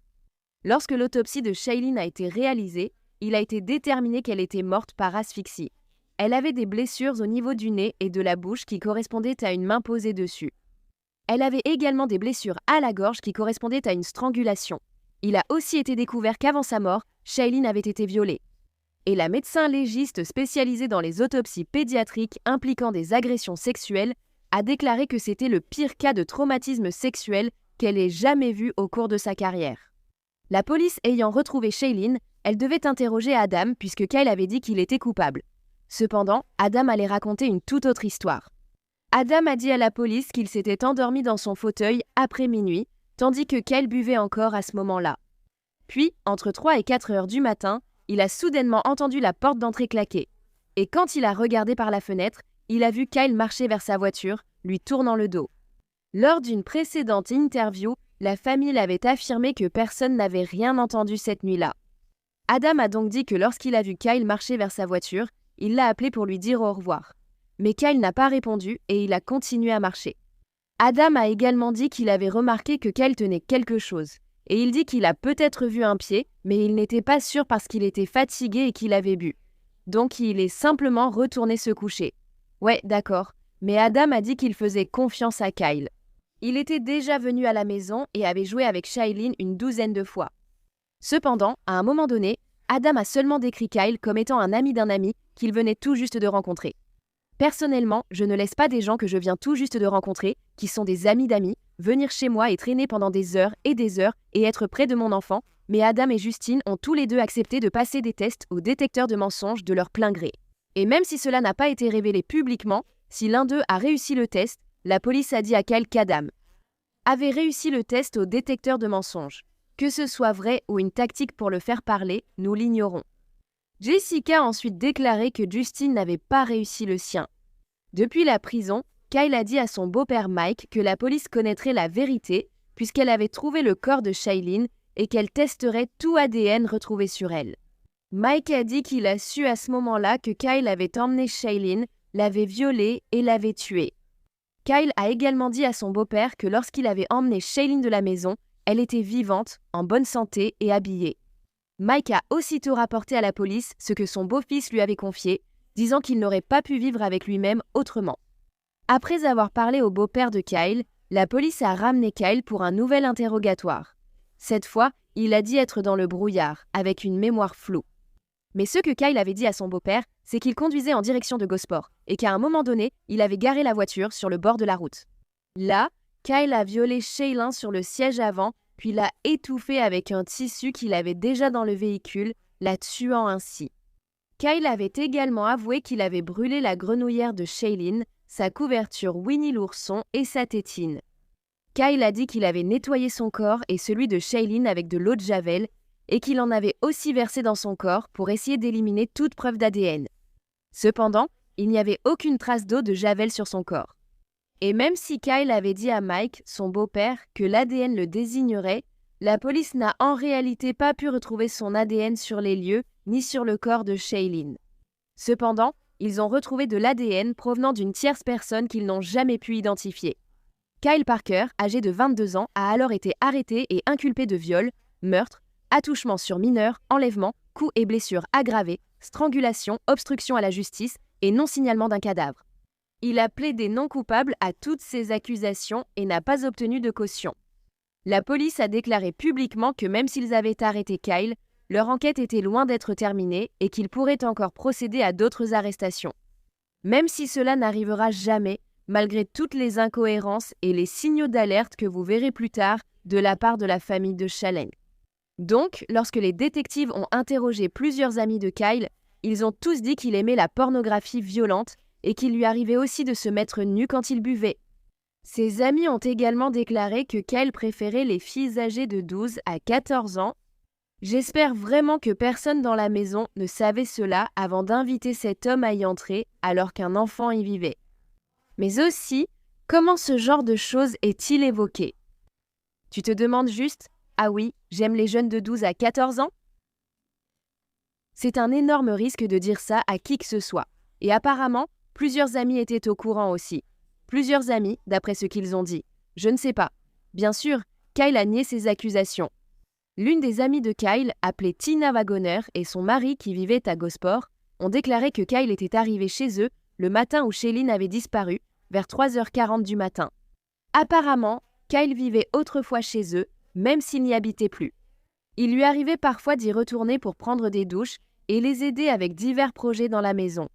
S1: Lorsque l'autopsie de Shailene a été réalisée, il a été déterminé qu'elle était morte par asphyxie. Elle avait des blessures au niveau du nez et de la bouche qui correspondaient à une main posée dessus. Elle avait également des blessures à la gorge qui correspondaient à une strangulation. Il a aussi été découvert qu'avant sa mort, Shailene avait été violée. Et la médecin légiste spécialisée dans les autopsies pédiatriques impliquant des agressions sexuelles a déclaré que c'était le pire cas de traumatisme sexuel qu'elle ait jamais vu au cours de sa carrière. La police ayant retrouvé Shailene, elle devait interroger Adam puisque Kyle avait dit qu'il était coupable. Cependant, Adam allait raconter une toute autre histoire. Adam a dit à la police qu'il s'était endormi dans son fauteuil après minuit, tandis que Kyle buvait encore à ce moment-là. Puis, entre 3 et 4 heures du matin, il a soudainement entendu la porte d'entrée claquer. Et quand il a regardé par la fenêtre, il a vu Kyle marcher vers sa voiture, lui tournant le dos. Lors d'une précédente interview, la famille avait affirmé que personne n'avait rien entendu cette nuit-là. Adam a donc dit que lorsqu'il a vu Kyle marcher vers sa voiture, il l'a appelé pour lui dire au revoir. Mais Kyle n'a pas répondu et il a continué à marcher. Adam a également dit qu'il avait remarqué que Kyle tenait quelque chose. Et il dit qu'il a peut-être vu un pied, mais il n'était pas sûr parce qu'il était fatigué et qu'il avait bu. Donc il est simplement retourné se coucher. Ouais, d'accord, mais Adam a dit qu'il faisait confiance à Kyle. Il était déjà venu à la maison et avait joué avec Shailene une 12aine de fois. Cependant, à un moment donné, Adam a seulement décrit Kyle comme étant un ami d'un ami qu'il venait tout juste de rencontrer. Personnellement, je ne laisse pas des gens que je viens tout juste de rencontrer, qui sont des amis d'amis, venir chez moi et traîner pendant des heures et être près de mon enfant, mais Adam et Justine ont tous les deux accepté de passer des tests au détecteur de mensonges de leur plein gré. Et même si cela n'a pas été révélé publiquement, si l'un d'eux a réussi le test, la police a dit à Kyle qu'Adam avait réussi le test au détecteur de mensonges. Que ce soit vrai ou une tactique pour le faire parler, nous l'ignorons. Jessica a ensuite déclaré que Justine n'avait pas réussi le sien. Depuis la prison, Kyle a dit à son beau-père Mike que la police connaîtrait la vérité puisqu'elle avait trouvé le corps de Shailene et qu'elle testerait tout ADN retrouvé sur elle. Mike a dit qu'il a su à ce moment-là que Kyle avait emmené Shailene, l'avait violée et l'avait tuée. Kyle a également dit à son beau-père que lorsqu'il avait emmené Shailene de la maison, elle était vivante, en bonne santé et habillée. Mike a aussitôt rapporté à la police ce que son beau-fils lui avait confié, disant qu'il n'aurait pas pu vivre avec lui-même autrement. Après avoir parlé au beau-père de Kyle, la police a ramené Kyle pour un nouvel interrogatoire. Cette fois, il a dit être dans le brouillard, avec une mémoire floue. Mais ce que Kyle avait dit à son beau-père, c'est qu'il conduisait en direction de Gosport, et qu'à un moment donné, il avait garé la voiture sur le bord de la route. Là, Kyle a violé Shailene sur le siège avant, puis l'a étouffée avec un tissu qu'il avait déjà dans le véhicule, la tuant ainsi. Kyle avait également avoué qu'il avait brûlé la grenouillère de Shailene, sa couverture Winnie l'ourson et sa tétine. Kyle a dit qu'il avait nettoyé son corps et celui de Shailene avec de l'eau de Javel et qu'il en avait aussi versé dans son corps pour essayer d'éliminer toute preuve d'ADN. Cependant, il n'y avait aucune trace d'eau de Javel sur son corps. Et même si Kyle avait dit à Mike, son beau-père, que l'ADN le désignerait, la police n'a en réalité pas pu retrouver son ADN sur les lieux ni sur le corps de Shailene. Cependant, ils ont retrouvé de l'ADN provenant d'une tierce personne qu'ils n'ont jamais pu identifier. Kyle Parker, âgé de 22 ans, a alors été arrêté et inculpé de viol, meurtre, attouchement sur mineur, enlèvement, coups et blessures aggravées, strangulation, obstruction à la justice et non-signalement d'un cadavre. Il a plaidé non coupable à toutes ces accusations et n'a pas obtenu de caution. La police a déclaré publiquement que même s'ils avaient arrêté Kyle, leur enquête était loin d'être terminée et qu'ils pourraient encore procéder à d'autres arrestations. Même si cela n'arrivera jamais, malgré toutes les incohérences et les signaux d'alerte que vous verrez plus tard de la part de la famille de Chalein. Donc, lorsque les détectives ont interrogé plusieurs amis de Kyle, ils ont tous dit qu'il aimait la pornographie violente et qu'il lui arrivait aussi de se mettre nu quand il buvait. Ses amis ont également déclaré que Kyle préférait les filles âgées de 12 à 14 ans. J'espère vraiment que personne dans la maison ne savait cela avant d'inviter cet homme à y entrer alors qu'un enfant y vivait. Mais aussi, comment ce genre de choses est-il évoqué? Tu te demandes juste « Ah oui, j'aime les jeunes de 12 à 14 ans ?» C'est un énorme risque de dire ça à qui que ce soit. Et apparemment, plusieurs amis étaient au courant aussi. Plusieurs amis, d'après ce qu'ils ont dit. Je ne sais pas. Bien sûr, Kyle a nié ces accusations. L'une des amies de Kyle, appelée Tina Wagoner, et son mari, qui vivait à Gosport, ont déclaré que Kyle était arrivé chez eux le matin où Shailene avait disparu, vers 3h40 du matin. Apparemment, Kyle vivait autrefois chez eux, même s'il n'y habitait plus. Il lui arrivait parfois d'y retourner pour prendre des douches et les aider avec divers projets dans la maison.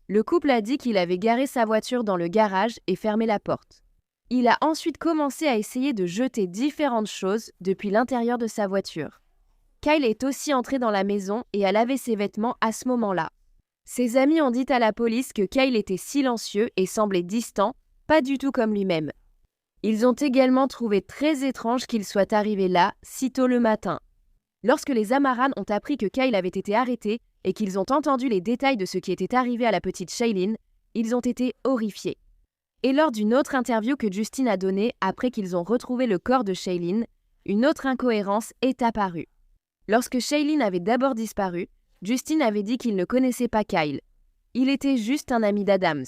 S1: Le couple a dit qu'il avait garé sa voiture dans le garage et fermé la porte. Il a ensuite commencé à essayer de jeter différentes choses depuis l'intérieur de sa voiture. Kyle est aussi entré dans la maison et a lavé ses vêtements à ce moment-là. Ses amis ont dit à la police que Kyle était silencieux et semblait distant, pas du tout comme lui-même. Ils ont également trouvé très étrange qu'il soit arrivé là, si tôt le matin. Lorsque les Amaran ont appris que Kyle avait été arrêté et qu'ils ont entendu les détails de ce qui était arrivé à la petite Shailene, ils ont été horrifiés. Et lors d'une autre interview que Justin a donnée après qu'ils ont retrouvé le corps de Shailene, une autre incohérence est apparue. Lorsque Shailene avait d'abord disparu, Justin avait dit qu'il ne connaissait pas Kyle. Il était juste un ami d'Adams.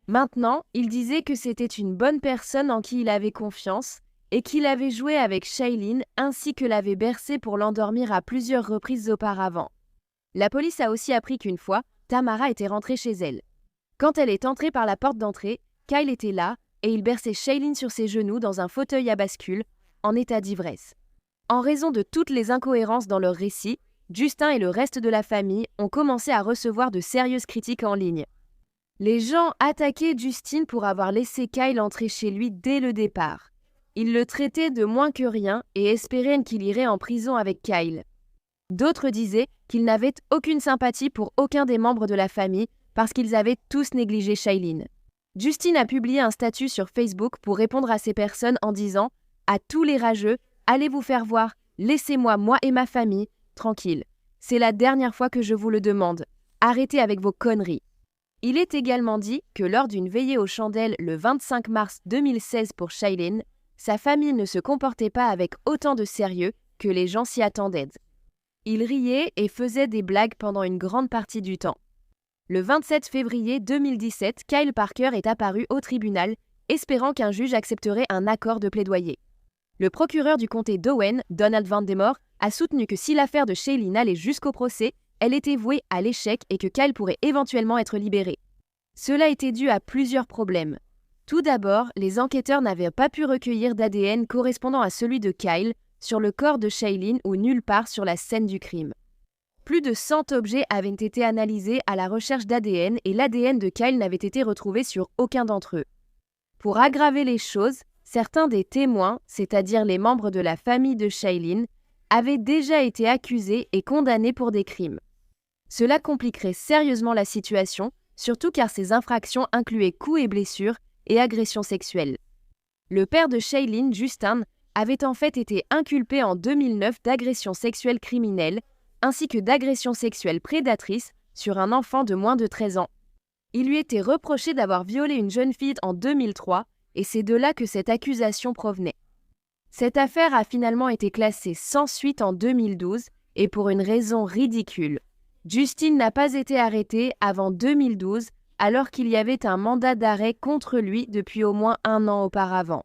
S1: Maintenant, il disait que c'était une bonne personne en qui il avait confiance et qu'il avait joué avec Shailene ainsi que l'avait bercé pour l'endormir à plusieurs reprises auparavant. La police a aussi appris qu'une fois, Tamara était rentrée chez elle. Quand elle est entrée par la porte d'entrée, Kyle était là et il berçait Shailene sur ses genoux dans un fauteuil à bascule, en état d'ivresse. En raison de toutes les incohérences dans leur récit, Justin et le reste de la famille ont commencé à recevoir de sérieuses critiques en ligne. Les gens attaquaient Justin pour avoir laissé Kyle entrer chez lui dès le départ. Ils le traitaient de moins que rien et espéraient qu'il irait en prison avec Kyle. D'autres disaient qu'ils n'avaient aucune sympathie pour aucun des membres de la famille parce qu'ils avaient tous négligé Shailene. Justin a publié un statut sur Facebook pour répondre à ces personnes en disant « À tous les rageux, allez vous faire voir, laissez-moi, moi et ma famille, tranquille. C'est la dernière fois que je vous le demande. Arrêtez avec vos conneries. » Il est également dit que lors d'une veillée aux chandelles le 25 mars 2016 pour Shailene, sa famille ne se comportait pas avec autant de sérieux que les gens s'y attendaient. Il riait et faisait des blagues pendant une grande partie du temps. Le 27 février 2017, Kyle Parker est apparu au tribunal, espérant qu'un juge accepterait un accord de plaidoyer. Le procureur du comté d'Owen, Donald Vandemore, a soutenu que si l'affaire de Shailene allait jusqu'au procès, elle était vouée à l'échec et que Kyle pourrait éventuellement être libéré. Cela était dû à plusieurs problèmes. Tout d'abord, les enquêteurs n'avaient pas pu recueillir d'ADN correspondant à celui de Kyle sur le corps de Shailene ou nulle part sur la scène du crime. Plus de 100 objets avaient été analysés à la recherche d'ADN et l'ADN de Kyle n'avait été retrouvé sur aucun d'entre eux. Pour aggraver les choses, certains des témoins, c'est-à-dire les membres de la famille de Shailene, avaient déjà été accusés et condamnés pour des crimes. Cela compliquerait sérieusement la situation, surtout car ces infractions incluaient coups et blessures et agressions sexuelles. Le père de Shailene, Justin, avait en fait été inculpé en 2009 d'agression sexuelle criminelle ainsi que d'agression sexuelle prédatrice sur un enfant de moins de 13 ans. Il lui était reproché d'avoir violé une jeune fille en 2003 et c'est de là que cette accusation provenait. Cette affaire a finalement été classée sans suite en 2012 et pour une raison ridicule. Justin n'a pas été arrêté avant 2012 alors qu'il y avait un mandat d'arrêt contre lui depuis au moins 1 an auparavant.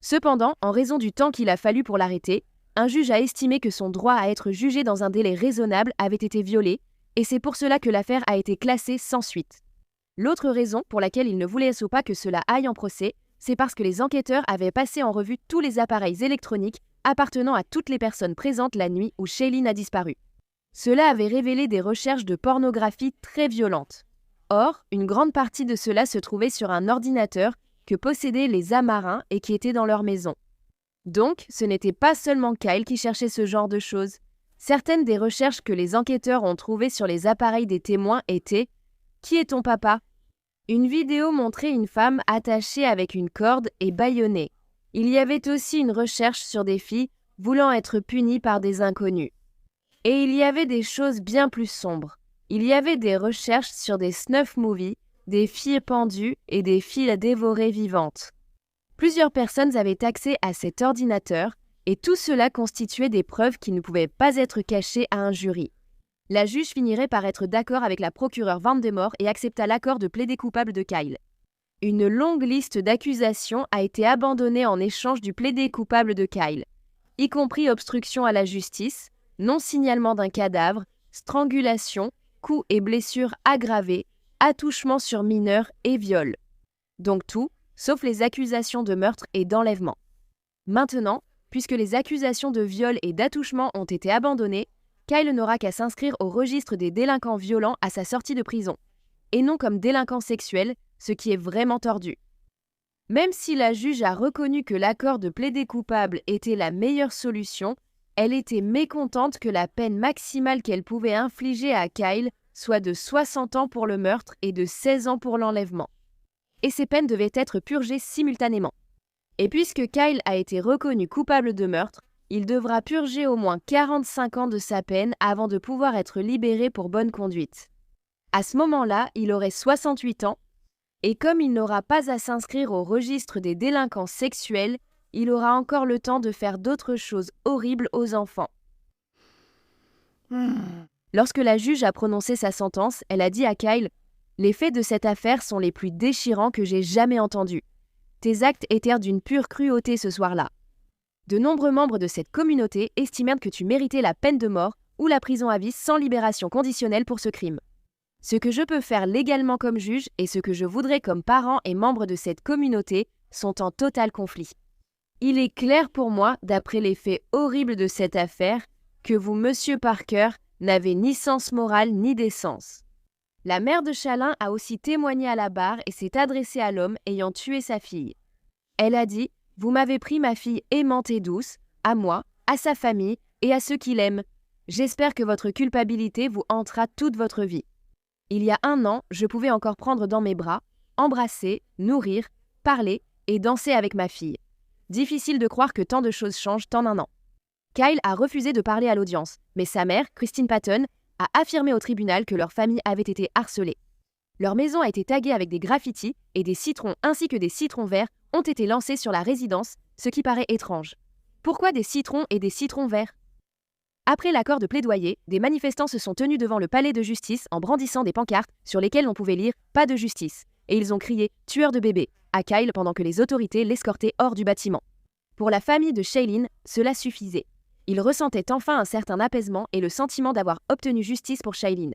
S1: Cependant, en raison du temps qu'il a fallu pour l'arrêter, un juge a estimé que son droit à être jugé dans un délai raisonnable avait été violé et c'est pour cela que l'affaire a été classée sans suite. L'autre raison pour laquelle il ne voulait pas que cela aille en procès, c'est parce que les enquêteurs avaient passé en revue tous les appareils électroniques appartenant à toutes les personnes présentes la nuit où Shailene a disparu. Cela avait révélé des recherches de pornographie très violentes. Or, une grande partie de cela se trouvait sur un ordinateur que possédaient les Amarins et qui était dans leur maison. Donc, ce n'était pas seulement Kyle qui cherchait ce genre de choses. Certaines des recherches que les enquêteurs ont trouvées sur les appareils des témoins étaient « Qui est ton papa ?» Une vidéo montrait une femme attachée avec une corde et bâillonnée. Il y avait aussi une recherche sur des filles voulant être punies par des inconnus. Et il y avait des choses bien plus sombres. Il y avait des recherches sur des snuff movies, des filles pendues et des filles dévorées vivantes. Plusieurs personnes avaient accès à cet ordinateur et tout cela constituait des preuves qui ne pouvaient pas être cachées à un jury. La juge finirait par être d'accord avec la procureure Vandemore et accepta l'accord de plaider coupable de Kyle. Une longue liste d'accusations a été abandonnée en échange du plaidé coupable de Kyle, y compris obstruction à la justice, non-signalement d'un cadavre, strangulation, coups et blessures aggravées, attouchement sur mineurs et viol. Donc tout, sauf les accusations de meurtre et d'enlèvement. Maintenant, puisque les accusations de viol et d'attouchement ont été abandonnées, Kyle n'aura qu'à s'inscrire au registre des délinquants violents à sa sortie de prison, et non comme délinquant sexuel, ce qui est vraiment tordu. Même si la juge a reconnu que l'accord de plaider coupable était la meilleure solution, elle était mécontente que la peine maximale qu'elle pouvait infliger à Kyle soit de 60 ans pour le meurtre et de 16 ans pour l'enlèvement. Et ces peines devaient être purgées simultanément. Et puisque Kyle a été reconnu coupable de meurtre, il devra purger au moins 45 ans de sa peine avant de pouvoir être libéré pour bonne conduite. À ce moment-là, il aurait 68 ans, et comme il n'aura pas à s'inscrire au registre des délinquants sexuels, il aura encore le temps de faire d'autres choses horribles aux enfants. Lorsque la juge a prononcé sa sentence, elle a dit à Kyle « Les faits de cette affaire sont les plus déchirants que j'ai jamais entendus. Tes actes étaient d'une pure cruauté ce soir-là. » De nombreux membres de cette communauté estimèrent que tu méritais la peine de mort ou la prison à vie sans libération conditionnelle pour ce crime. Ce que je peux faire légalement comme juge et ce que je voudrais comme parent et membre de cette communauté sont en total conflit. Il est clair pour moi, d'après les faits horribles de cette affaire, que vous, Monsieur Parker, n'avez ni sens moral ni décence. La mère de Chalin a aussi témoigné à la barre et s'est adressée à l'homme ayant tué sa fille. Elle a dit « Vous m'avez pris ma fille aimante et douce, à moi, à sa famille et à ceux qui l'aiment. J'espère que votre culpabilité vous hantera toute votre vie. Il y a 1 an, je pouvais encore prendre dans mes bras, embrasser, nourrir, parler et danser avec ma fille. Difficile de croire que tant de choses changent en 1 an. » Kyle a refusé de parler à l'audience, mais sa mère, Christine Patton, a affirmé au tribunal que leur famille avait été harcelée. Leur maison a été taguée avec des graffitis et des citrons ainsi que des citrons verts ont été lancés sur la résidence, ce qui paraît étrange. Pourquoi des citrons et des citrons verts ? Après l'accord de plaidoyer, des manifestants se sont tenus devant le palais de justice en brandissant des pancartes sur lesquelles on pouvait lire « Pas de justice » et ils ont crié « Tueur de bébé » à Kyle pendant que les autorités l'escortaient hors du bâtiment. Pour la famille de Shailene, cela suffisait. Ils ressentaient enfin un certain apaisement et le sentiment d'avoir obtenu justice pour Shailene.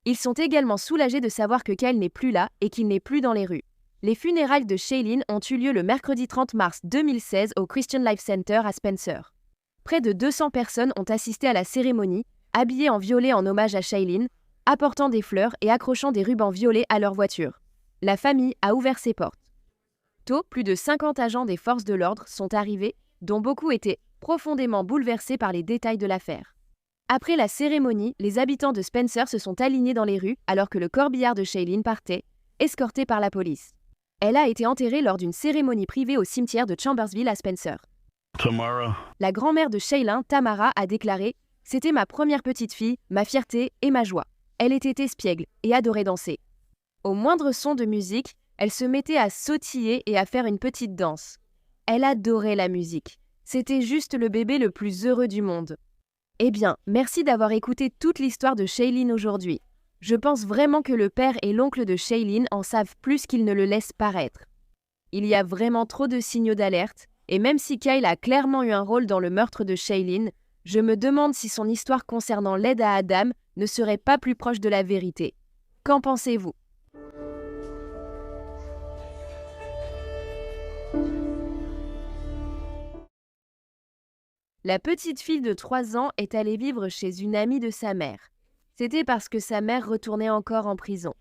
S1: Ils sont également soulagés de savoir que Kyle n'est plus là et qu'il n'est plus dans les rues. Les funérailles de Shailene ont eu lieu le mercredi 30 mars 2016 au Christian Life Center à Spencer. Près de 200 personnes ont assisté à la cérémonie, habillées en violet en hommage à Shailene, apportant des fleurs et accrochant des rubans violets à leur voiture. La famille a ouvert ses portes. Tôt, plus de 50 agents des forces de l'ordre sont arrivés, dont beaucoup étaient profondément bouleversés par les détails de l'affaire. Après la cérémonie, les habitants de Spencer se sont alignés dans les rues alors que le corbillard de Shailene partait, escorté par la police. Elle a été enterrée lors d'une cérémonie privée au cimetière de Chambersville à Spencer. La grand-mère de Shailene, Tamara, a déclaré « C'était ma première petite fille, ma fierté et ma joie. Elle était espiègle et adorait danser. Au moindre son de musique, elle se mettait à sautiller et à faire une petite danse. Elle adorait la musique. C'était juste le bébé le plus heureux du monde. » Eh bien, merci d'avoir écouté toute l'histoire de Shailene aujourd'hui. Je pense vraiment que le père et l'oncle de Shailene en savent plus qu'ils ne le laissent paraître. Il y a vraiment trop de signaux d'alerte, et même si Kyle a clairement eu un rôle dans le meurtre de Shailene, je me demande si son histoire concernant l'aide à Adam ne serait pas plus proche de la vérité. Qu'en pensez-vous ? La petite fille de 3 ans est allée vivre chez une amie de sa mère. C'était parce que sa mère retournait encore en prison.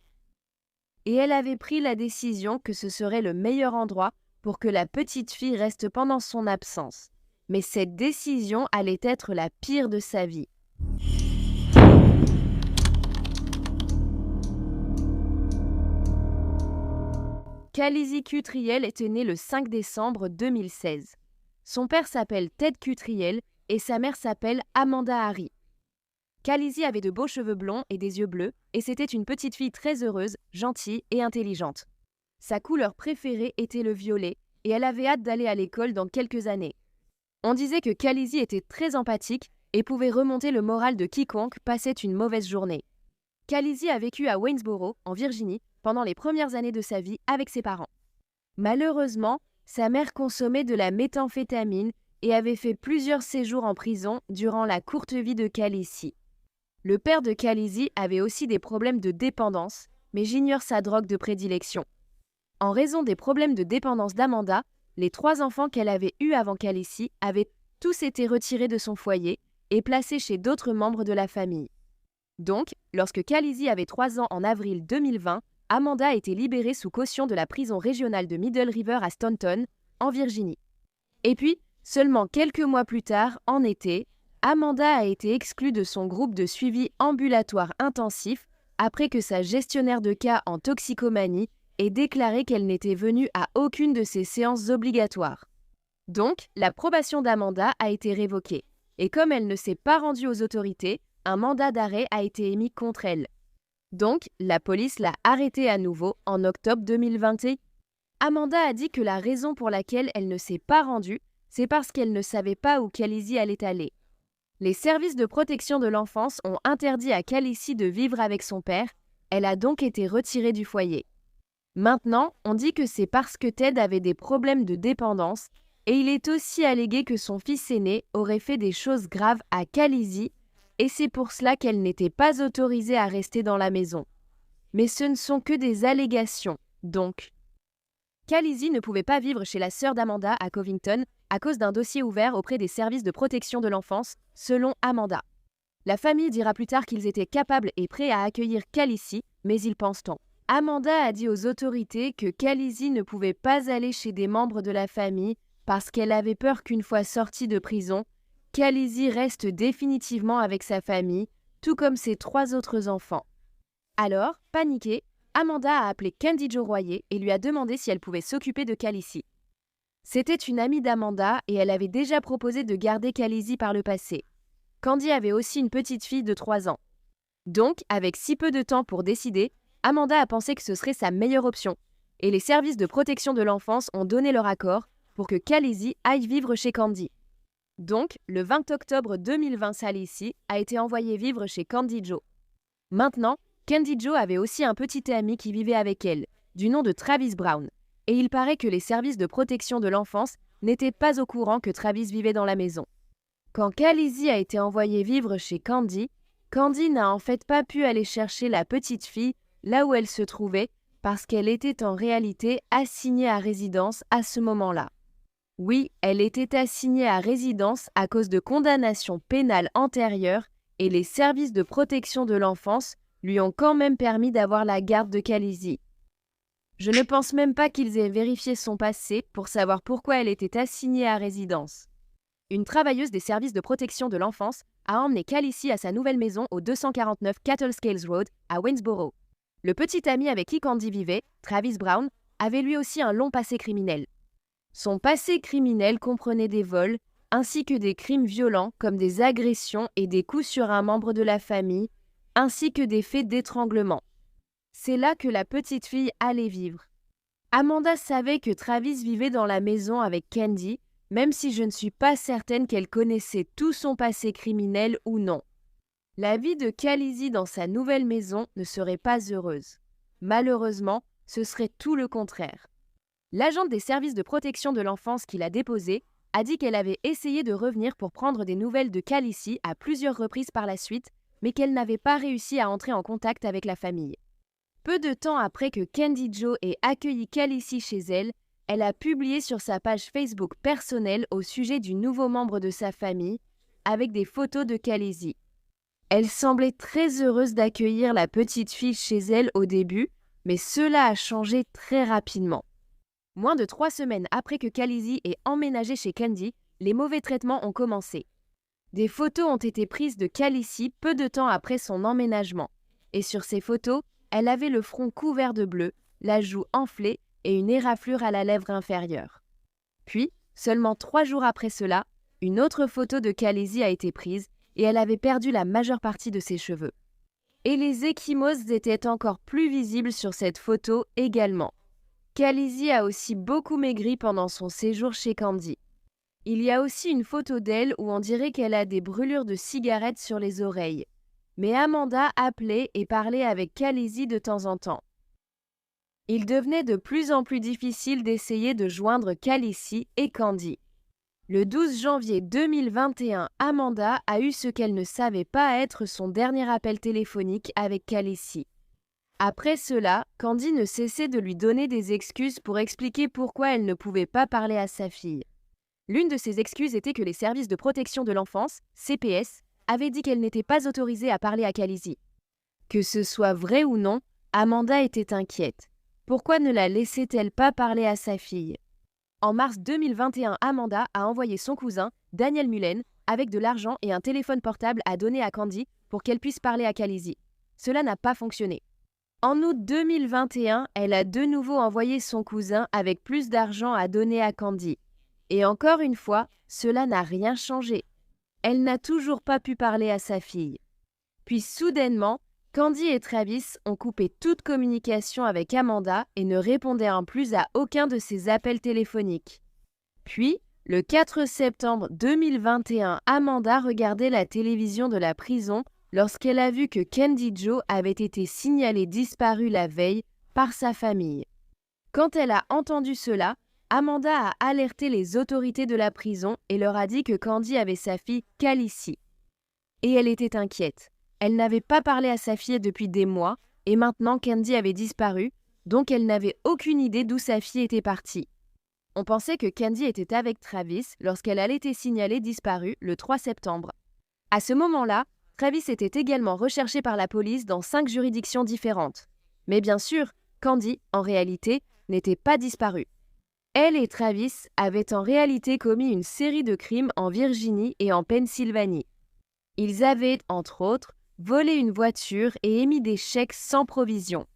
S1: Et elle avait pris la décision que ce serait le meilleur endroit pour que la petite fille reste pendant son absence. Mais cette décision allait être la pire de sa vie. Kalizi Cutriel était née le 5 décembre 2016. Son père s'appelle Ted Cutriel et sa mère s'appelle Amanda Harry. Kalizi avait de beaux cheveux blonds et des yeux bleus et c'était une petite fille très heureuse, gentille et intelligente. Sa couleur préférée était le violet et elle avait hâte d'aller à l'école dans quelques années. On disait que Kalizi était très empathique et pouvait remonter le moral de quiconque passait une mauvaise journée. Kalizi a vécu à Waynesboro, en Virginie, pendant les premières années de sa vie avec ses parents. Malheureusement, sa mère consommait de la méthamphétamine et avait fait plusieurs séjours en prison durant la courte vie de Kalizi. Le père de Kalizi avait aussi des problèmes de dépendance, mais j'ignore sa drogue de prédilection. En raison des problèmes de dépendance d'Amanda, les 3 enfants qu'elle avait eus avant Kalizi avaient tous été retirés de son foyer et placés chez d'autres membres de la famille. Donc, lorsque Kalizi avait 3 ans en avril 2020, Amanda a été libérée sous caution de la prison régionale de Middle River à Staunton, en Virginie. Et puis, seulement quelques mois plus tard, en été, Amanda a été exclue de son groupe de suivi ambulatoire intensif après que sa gestionnaire de cas en toxicomanie ait déclaré qu'elle n'était venue à aucune de ses séances obligatoires. Donc, l'approbation d'Amanda a été révoquée. Et comme elle ne s'est pas rendue aux autorités, un mandat d'arrêt a été émis contre elle. Donc, la police l'a arrêtée à nouveau en octobre 2021. Amanda a dit que la raison pour laquelle elle ne s'est pas rendue, c'est parce qu'elle ne savait pas où Kalizi allait aller. Les services de protection de l'enfance ont interdit à Kalizi de vivre avec son père, elle a donc été retirée du foyer. Maintenant, on dit que c'est parce que Ted avait des problèmes de dépendance et il est aussi allégué que son fils aîné aurait fait des choses graves à Kalizi et c'est pour cela qu'elle n'était pas autorisée à rester dans la maison. Mais ce ne sont que des allégations, donc. Kalizi ne pouvait pas vivre chez la sœur d'Amanda à Covington à cause d'un dossier ouvert auprès des services de protection de l'enfance, selon Amanda. La famille dira plus tard qu'ils étaient capables et prêts à accueillir Kalizi, mais ils pensent tant. Amanda a dit aux autorités que Kalizi ne pouvait pas aller chez des membres de la famille parce qu'elle avait peur qu'une fois sortie de prison, Kalizi reste définitivement avec sa famille, tout comme ses 3 autres enfants. Alors, paniquée, Amanda a appelé Candy Jo Royer et lui a demandé si elle pouvait s'occuper de Kalizi. C'était une amie d'Amanda et elle avait déjà proposé de garder Kalizi par le passé. Candy avait aussi une petite fille de 3 ans. Donc, avec si peu de temps pour décider, Amanda a pensé que ce serait sa meilleure option. Et les services de protection de l'enfance ont donné leur accord pour que Kalizi aille vivre chez Candy. Donc, le 20 octobre 2020, Kalizi a été envoyée vivre chez Candy Jo. Maintenant, Candy Jo avait aussi un petit ami qui vivait avec elle, du nom de Travis Brown. Et il paraît que les services de protection de l'enfance n'étaient pas au courant que Travis vivait dans la maison. Quand Kalizi a été envoyée vivre chez Candy, Candy n'a en fait pas pu aller chercher la petite fille là où elle se trouvait parce qu'elle était en réalité assignée à résidence à ce moment-là. Oui, elle était assignée à résidence à cause de condamnations pénales antérieures et les services de protection de l'enfance lui ont quand même permis d'avoir la garde de Kalizi. Je ne pense même pas qu'ils aient vérifié son passé pour savoir pourquoi elle était assignée à résidence. Une travailleuse des services de protection de l'enfance a emmené Kalizi à sa nouvelle maison au 249 Cattle Scales Road à Waynesboro. Le petit ami avec qui Candy vivait, Travis Brown, avait lui aussi un long passé criminel. Son passé criminel comprenait des vols, ainsi que des crimes violents comme des agressions et des coups sur un membre de la famille, ainsi que des faits d'étranglement. C'est là que la petite fille allait vivre. Amanda savait que Travis vivait dans la maison avec Candy, même si je ne suis pas certaine qu'elle connaissait tout son passé criminel ou non. La vie de Kalizi dans sa nouvelle maison ne serait pas heureuse. Malheureusement, ce serait tout le contraire. L'agente des services de protection de l'enfance qui l'a déposée a dit qu'elle avait essayé de revenir pour prendre des nouvelles de Kalizi à plusieurs reprises par la suite, mais qu'elle n'avait pas réussi à entrer en contact avec la famille. Peu de temps après que Candy Jo ait accueilli Kalizi chez elle, elle a publié sur sa page Facebook personnelle au sujet du nouveau membre de sa famille, avec des photos de Khaleesi. Elle semblait très heureuse d'accueillir la petite fille chez elle au début, mais cela a changé très rapidement. Moins de 3 semaines après que Khaleesi ait emménagé chez Kandi, les mauvais traitements ont commencé. Des photos ont été prises de Khaleesi peu de temps après son emménagement, et sur ces photos, elle avait le front couvert de bleu, la joue enflée et une éraflure à la lèvre inférieure. Puis, seulement 3 jours après cela, une autre photo de Khaleesi a été prise et elle avait perdu la majeure partie de ses cheveux. Et les ecchymoses étaient encore plus visibles sur cette photo également. Khaleesi a aussi beaucoup maigri pendant son séjour chez Kandi. Il y a aussi une photo d'elle où on dirait qu'elle a des brûlures de cigarettes sur les oreilles. Mais Amanda appelait et parlait avec Khaleesi de temps en temps. Il devenait de plus en plus difficile d'essayer de joindre Khaleesi et Kandi. Le 12 janvier 2021, Amanda a eu ce qu'elle ne savait pas être son dernier appel téléphonique avec Khaleesi. Après cela, Kandi ne cessait de lui donner des excuses pour expliquer pourquoi elle ne pouvait pas parler à sa fille. L'une de ces excuses était que les services de protection de l'enfance, CPS, avaient dit qu'elle n'était pas autorisée à parler à Khaleesi. Que ce soit vrai ou non, Amanda était inquiète. Pourquoi ne la laissait-elle pas parler à sa fille ? En mars 2021, Amanda a envoyé son cousin, Daniel Mullen, avec de l'argent et un téléphone portable à donner à Kandi pour qu'elle puisse parler à Khaleesi. Cela n'a pas fonctionné. En août 2021, elle a de nouveau envoyé son cousin avec plus d'argent à donner à Kandi. Et encore une fois, cela n'a rien changé. Elle n'a toujours pas pu parler à sa fille. Puis soudainement, Kandi et Travis ont coupé toute communication avec Amanda et ne répondaient en plus à aucun de ses appels téléphoniques. Puis, le 4 septembre 2021, Amanda regardait la télévision de la prison lorsqu'elle a vu que Kandi Joe avait été signalé disparu la veille par sa famille. Quand elle a entendu cela, Amanda a alerté les autorités de la prison et leur a dit que Kandi avait sa fille Khaleesi. Et elle était inquiète. Elle n'avait pas parlé à sa fille depuis des mois, et maintenant Kandi avait disparu, donc elle n'avait aucune idée d'où sa fille était partie. On pensait que Kandi était avec Travis lorsqu'elle allait été signalée disparue le 3 septembre. À ce moment-là, Travis était également recherché par la police dans 5 juridictions différentes. Mais bien sûr, Kandi, en réalité, n'était pas disparue. Elle et Travis avaient en réalité commis une série de crimes en Virginie et en Pennsylvanie. Ils avaient, entre autres, volé une voiture et émis des chèques sans provision.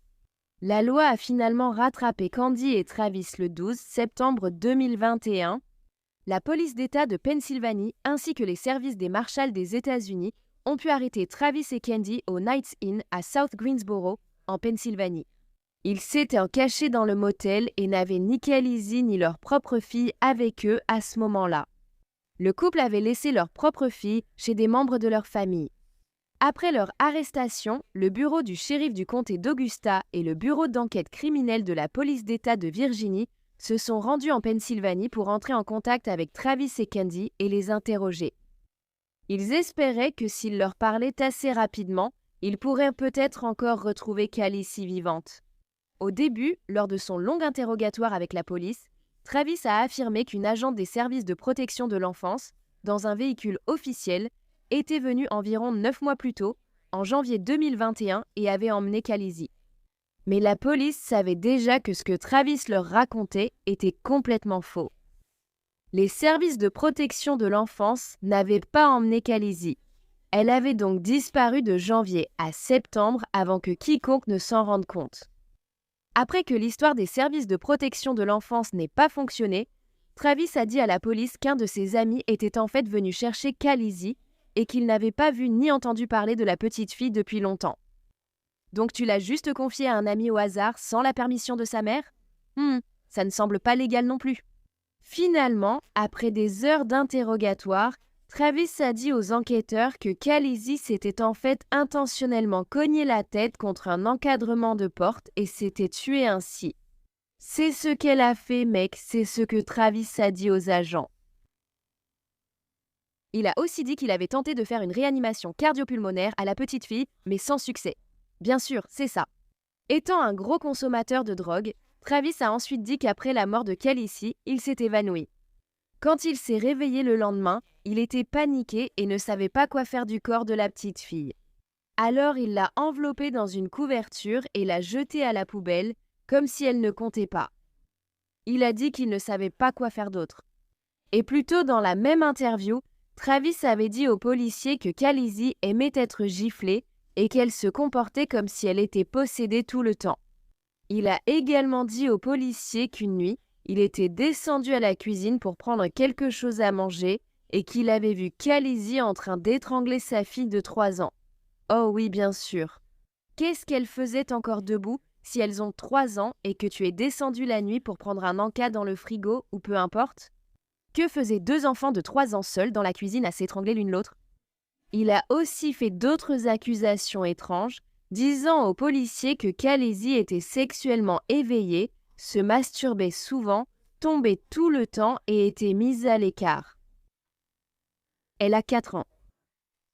S1: La loi a finalement rattrapé Kandi et Travis le 12 septembre 2021. La police d'État de Pennsylvanie ainsi que les services des marshals des États-Unis ont pu arrêter Travis et Kandi au Knights Inn à South Greensboro, en Pennsylvanie. Ils s'étaient cachés dans le motel et n'avaient ni Khaleesi ni leur propre fille avec eux à ce moment-là. Le couple avait laissé leur propre fille chez des membres de leur famille. Après leur arrestation, le bureau du shérif du comté d'Augusta et le bureau d'enquête criminelle de la police d'État de Virginie se sont rendus en Pennsylvanie pour entrer en contact avec Travis et Kandi et les interroger. Ils espéraient que s'ils leur parlaient assez rapidement, ils pourraient peut-être encore retrouver Khaleesi vivante. Au début, lors de son long interrogatoire avec la police, Travis a affirmé qu'une agente des services de protection de l'enfance, dans un véhicule officiel, était venue environ 9 mois plus tôt, en janvier 2021, et avait emmené Khaleesi. Mais la police savait déjà que ce que Travis leur racontait était complètement faux. Les services de protection de l'enfance n'avaient pas emmené Khaleesi. Elle avait donc disparu de janvier à septembre avant que quiconque ne s'en rende compte. Après que l'histoire des services de protection de l'enfance n'ait pas fonctionné, Travis a dit à la police qu'un de ses amis était en fait venu chercher Khaleesi et qu'il n'avait pas vu ni entendu parler de la petite fille depuis longtemps. Donc tu l'as juste confiée à un ami au hasard sans la permission de sa mère ? Ça ne semble pas légal non plus. Finalement, après des heures d'interrogatoire, Travis a dit aux enquêteurs que Khaleesi s'était en fait intentionnellement cogné la tête contre un encadrement de porte et s'était tuée ainsi. C'est ce qu'elle a fait, mec, c'est ce que Travis a dit aux agents. Il a aussi dit qu'il avait tenté de faire une réanimation cardio-pulmonaire à la petite fille, mais sans succès. Bien sûr, c'est ça. Étant un gros consommateur de drogue, Travis a ensuite dit qu'après la mort de Khaleesi, il s'est évanoui. Quand il s'est réveillé le lendemain, il était paniqué et ne savait pas quoi faire du corps de la petite fille. Alors il l'a enveloppée dans une couverture et l'a jetée à la poubelle, comme si elle ne comptait pas. Il a dit qu'il ne savait pas quoi faire d'autre. Et plus tôt dans la même interview, Travis avait dit aux policiers que Khaleesi aimait être giflée et qu'elle se comportait comme si elle était possédée tout le temps. Il a également dit aux policiers qu'une nuit, il était descendu à la cuisine pour prendre quelque chose à manger et qu'il avait vu Khaleesi en train d'étrangler sa fille de 3 ans. Oh oui, bien sûr. Qu'est-ce qu'elles faisaient encore debout si elles ont 3 ans et que tu es descendu la nuit pour prendre un encas dans le frigo ou peu importe? Que faisaient 2 enfants de 3 ans seuls dans la cuisine à s'étrangler l'une l'autre? Il a aussi fait d'autres accusations étranges, disant aux policiers que Khaleesi était sexuellement éveillée, se masturbait souvent, tombait tout le temps et était mise à l'écart. Elle a 4 ans.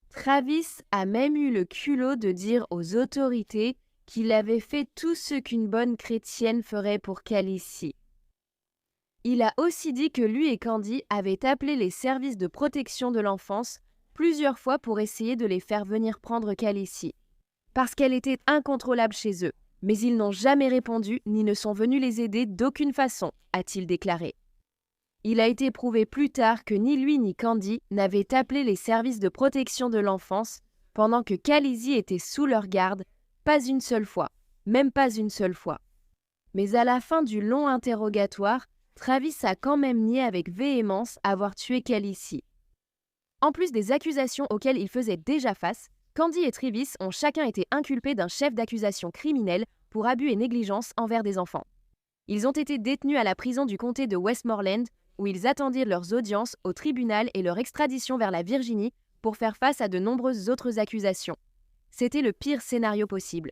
S1: Travis a même eu le culot de dire aux autorités qu'il avait fait tout ce qu'une bonne chrétienne ferait pour Khaleesi. Il a aussi dit que lui et Candy avaient appelé les services de protection de l'enfance plusieurs fois pour essayer de les faire venir prendre Khaleesi, parce qu'elle était incontrôlable chez eux, mais ils n'ont jamais répondu ni ne sont venus les aider d'aucune façon, a-t-il déclaré. Il a été prouvé plus tard que ni lui ni Candy n'avaient appelé les services de protection de l'enfance pendant que Khaleesi était sous leur garde, pas une seule fois, même pas une seule fois. Mais à la fin du long interrogatoire, Travis a quand même nié avec véhémence avoir tué Khaleesi. En plus des accusations auxquelles il faisait déjà face, Candy et Travis ont chacun été inculpés d'un chef d'accusation criminel pour abus et négligence envers des enfants. Ils ont été détenus à la prison du comté de Westmoreland, où ils attendirent leurs audiences au tribunal et leur extradition vers la Virginie pour faire face à de nombreuses autres accusations. C'était le pire scénario possible.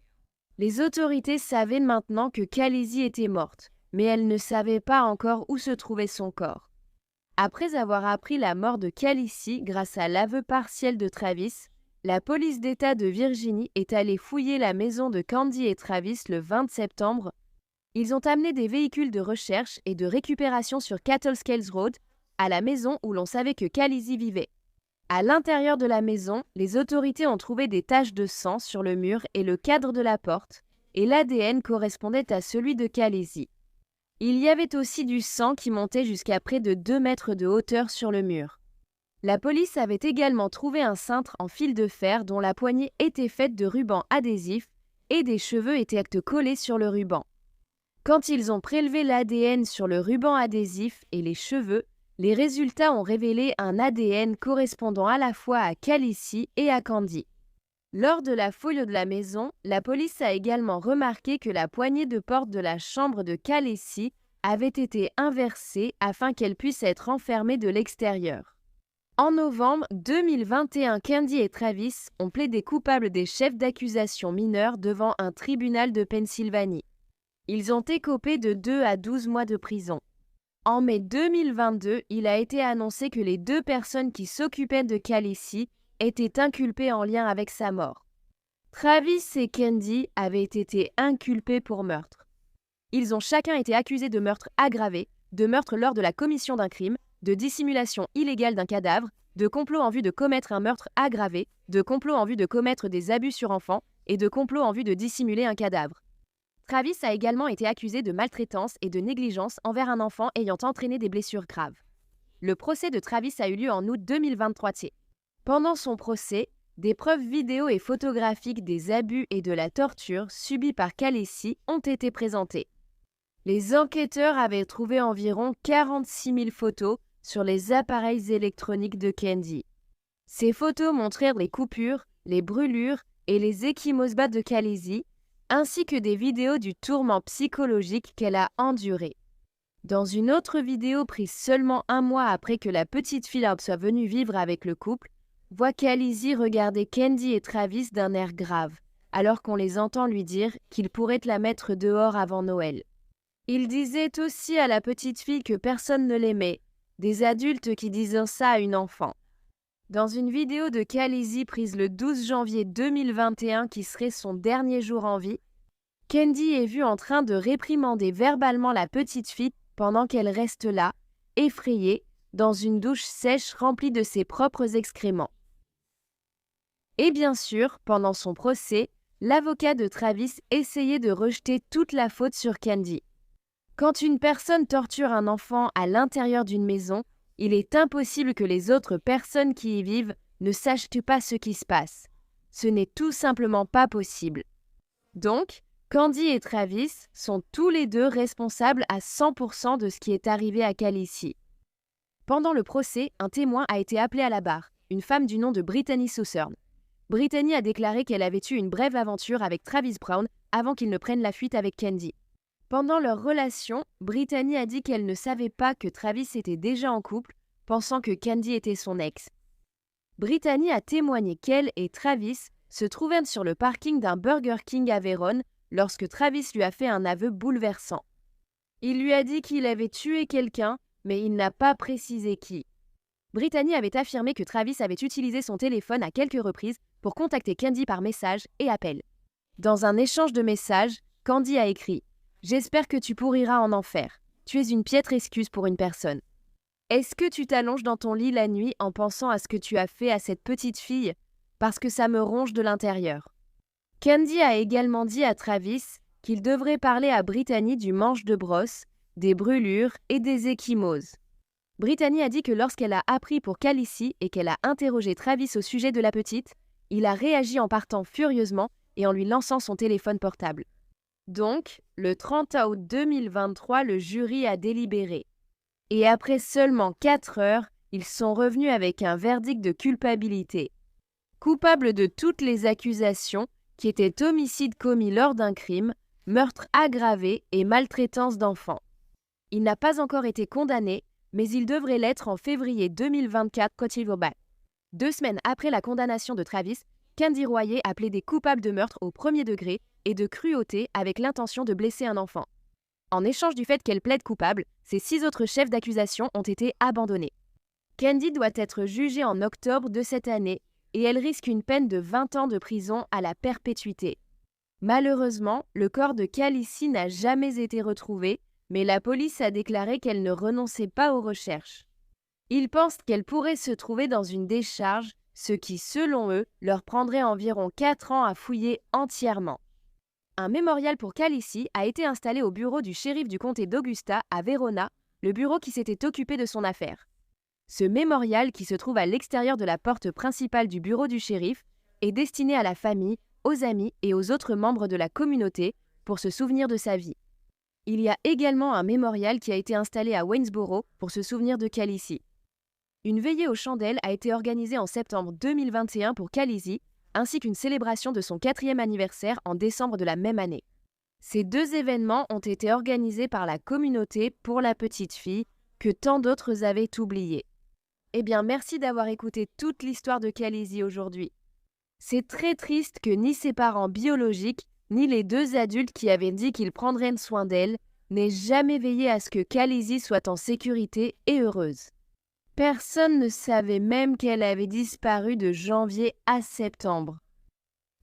S1: Les autorités savaient maintenant que Khaleesi était morte, mais elles ne savaient pas encore où se trouvait son corps. Après avoir appris la mort de Khaleesi grâce à l'aveu partiel de Travis, la police d'État de Virginie est allée fouiller la maison de Candy et Travis le 20 septembre. Ils ont amené des véhicules de recherche et de récupération sur Cattlescales Road, à la maison où l'on savait que Khaleesi vivait. À l'intérieur de la maison, les autorités ont trouvé des taches de sang sur le mur et le cadre de la porte, et l'ADN correspondait à celui de Khaleesi. Il y avait aussi du sang qui montait jusqu'à près de 2 mètres de hauteur sur le mur. La police avait également trouvé un cintre en fil de fer dont la poignée était faite de ruban adhésif et des cheveux étaient collés sur le ruban. Quand ils ont prélevé l'ADN sur le ruban adhésif et les cheveux, les résultats ont révélé un ADN correspondant à la fois à Khaleesi et à Candy. Lors de la fouille de la maison, la police a également remarqué que la poignée de porte de la chambre de Khaleesi avait été inversée afin qu'elle puisse être enfermée de l'extérieur. En novembre 2021, Candy et Travis ont plaidé coupables des chefs d'accusation mineurs devant un tribunal de Pennsylvanie. Ils ont écopé de 2 à 12 mois de prison. En mai 2022, il a été annoncé que les 2 personnes qui s'occupaient de Khaleesi étaient inculpées en lien avec sa mort. Travis et Candy avaient été inculpés pour meurtre. Ils ont chacun été accusés de meurtre aggravé, de meurtre lors de la commission d'un crime, de dissimulation illégale d'un cadavre, de complot en vue de commettre un meurtre aggravé, de complot en vue de commettre des abus sur enfants et de complot en vue de dissimuler un cadavre. Travis a également été accusé de maltraitance et de négligence envers un enfant ayant entraîné des blessures graves. Le procès de Travis a eu lieu en août 2023. Pendant son procès, des preuves vidéo et photographiques des abus et de la torture subis par Khaleesi ont été présentées. Les enquêteurs avaient trouvé environ 46 000 photos sur les appareils électroniques de Candy. Ces photos montrèrent les coupures, les brûlures et les ecchymoses de Khaleesi, ainsi que des vidéos du tourment psychologique qu'elle a enduré. Dans une autre vidéo prise seulement 1 mois après que la petite fille soit venue vivre avec le couple, voit Khaleesi regarder Candy et Travis d'un air grave, alors qu'on les entend lui dire qu'il pourrait la mettre dehors avant Noël. Il disait aussi à la petite fille que personne ne l'aimait, des adultes qui disent ça à une enfant. Dans une vidéo de Khaleesi prise le 12 janvier 2021 qui serait son dernier jour en vie, Candy est vue en train de réprimander verbalement la petite fille pendant qu'elle reste là, effrayée, dans une douche sèche remplie de ses propres excréments. Et bien sûr, pendant son procès, l'avocat de Travis essayait de rejeter toute la faute sur Candy. Quand une personne torture un enfant à l'intérieur d'une maison, il est impossible que les autres personnes qui y vivent ne sachent pas ce qui se passe. Ce n'est tout simplement pas possible. Donc, Candy et Travis sont tous les deux responsables à 100% de ce qui est arrivé à Khaleesi. Pendant le procès, un témoin a été appelé à la barre, une femme du nom de Brittany Southern. Brittany a déclaré qu'elle avait eu une brève aventure avec Travis Brown avant qu'il ne prenne la fuite avec Candy. Pendant leur relation, Brittany a dit qu'elle ne savait pas que Travis était déjà en couple, pensant que Candy était son ex. Brittany a témoigné qu'elle et Travis se trouvaient sur le parking d'un Burger King à Vérone lorsque Travis lui a fait un aveu bouleversant. Il lui a dit qu'il avait tué quelqu'un, mais il n'a pas précisé qui. Brittany avait affirmé que Travis avait utilisé son téléphone à quelques reprises pour contacter Candy par message et appel. Dans un échange de messages, Candy a écrit « J'espère que tu pourriras en enfer. Tu es une piètre excuse pour une personne. Est-ce que tu t'allonges dans ton lit la nuit en pensant à ce que tu as fait à cette petite fille? Parce que ça me ronge de l'intérieur. » Candy a également dit à Travis qu'il devrait parler à Brittany du manche de brosse, des brûlures et des ecchymoses. Brittany a dit que lorsqu'elle a appris pour Khaleesi et qu'elle a interrogé Travis au sujet de la petite, il a réagi en partant furieusement et en lui lançant son téléphone portable. Donc, le 30 août 2023, le jury a délibéré. Et après seulement 4 heures, ils sont revenus avec un verdict de culpabilité. Coupable de toutes les accusations, qui étaient homicide commis lors d'un crime, meurtre aggravé et maltraitance d'enfants. Il n'a pas encore été condamné, mais il devrait l'être en février 2024 quand il va back. 2 semaines après la condamnation de Travis, Candy Royer a plaidé coupable de meurtre au premier degré et de cruauté avec l'intention de blesser un enfant. En échange du fait qu'elle plaide coupable, ses 6 autres chefs d'accusation ont été abandonnés. Candy doit être jugée en octobre de cette année et elle risque une peine de 20 ans de prison à la perpétuité. Malheureusement, le corps de Khaleesi n'a jamais été retrouvé, mais la police a déclaré qu'elle ne renonçait pas aux recherches. Ils pensent qu'elle pourrait se trouver dans une décharge, ce qui, selon eux, leur prendrait environ 4 ans à fouiller entièrement. Un mémorial pour Khaleesi a été installé au bureau du shérif du comté d'Augusta à Verona, le bureau qui s'était occupé de son affaire. Ce mémorial, qui se trouve à l'extérieur de la porte principale du bureau du shérif, est destiné à la famille, aux amis et aux autres membres de la communauté pour se souvenir de sa vie. Il y a également un mémorial qui a été installé à Waynesboro pour se souvenir de Khaleesi. Une veillée aux chandelles a été organisée en septembre 2021 pour Khaleesi, ainsi qu'une célébration de son 4e anniversaire en décembre de la même année. Ces 2 événements ont été organisés par la communauté pour la petite fille que tant d'autres avaient oubliée. Eh bien, merci d'avoir écouté toute l'histoire de Khaleesi aujourd'hui. C'est très triste que ni ses parents biologiques, ni les 2 adultes qui avaient dit qu'ils prendraient soin d'elle, n'aient jamais veillé à ce que Khaleesi soit en sécurité et heureuse. Personne ne savait même qu'elle avait disparu de janvier à septembre.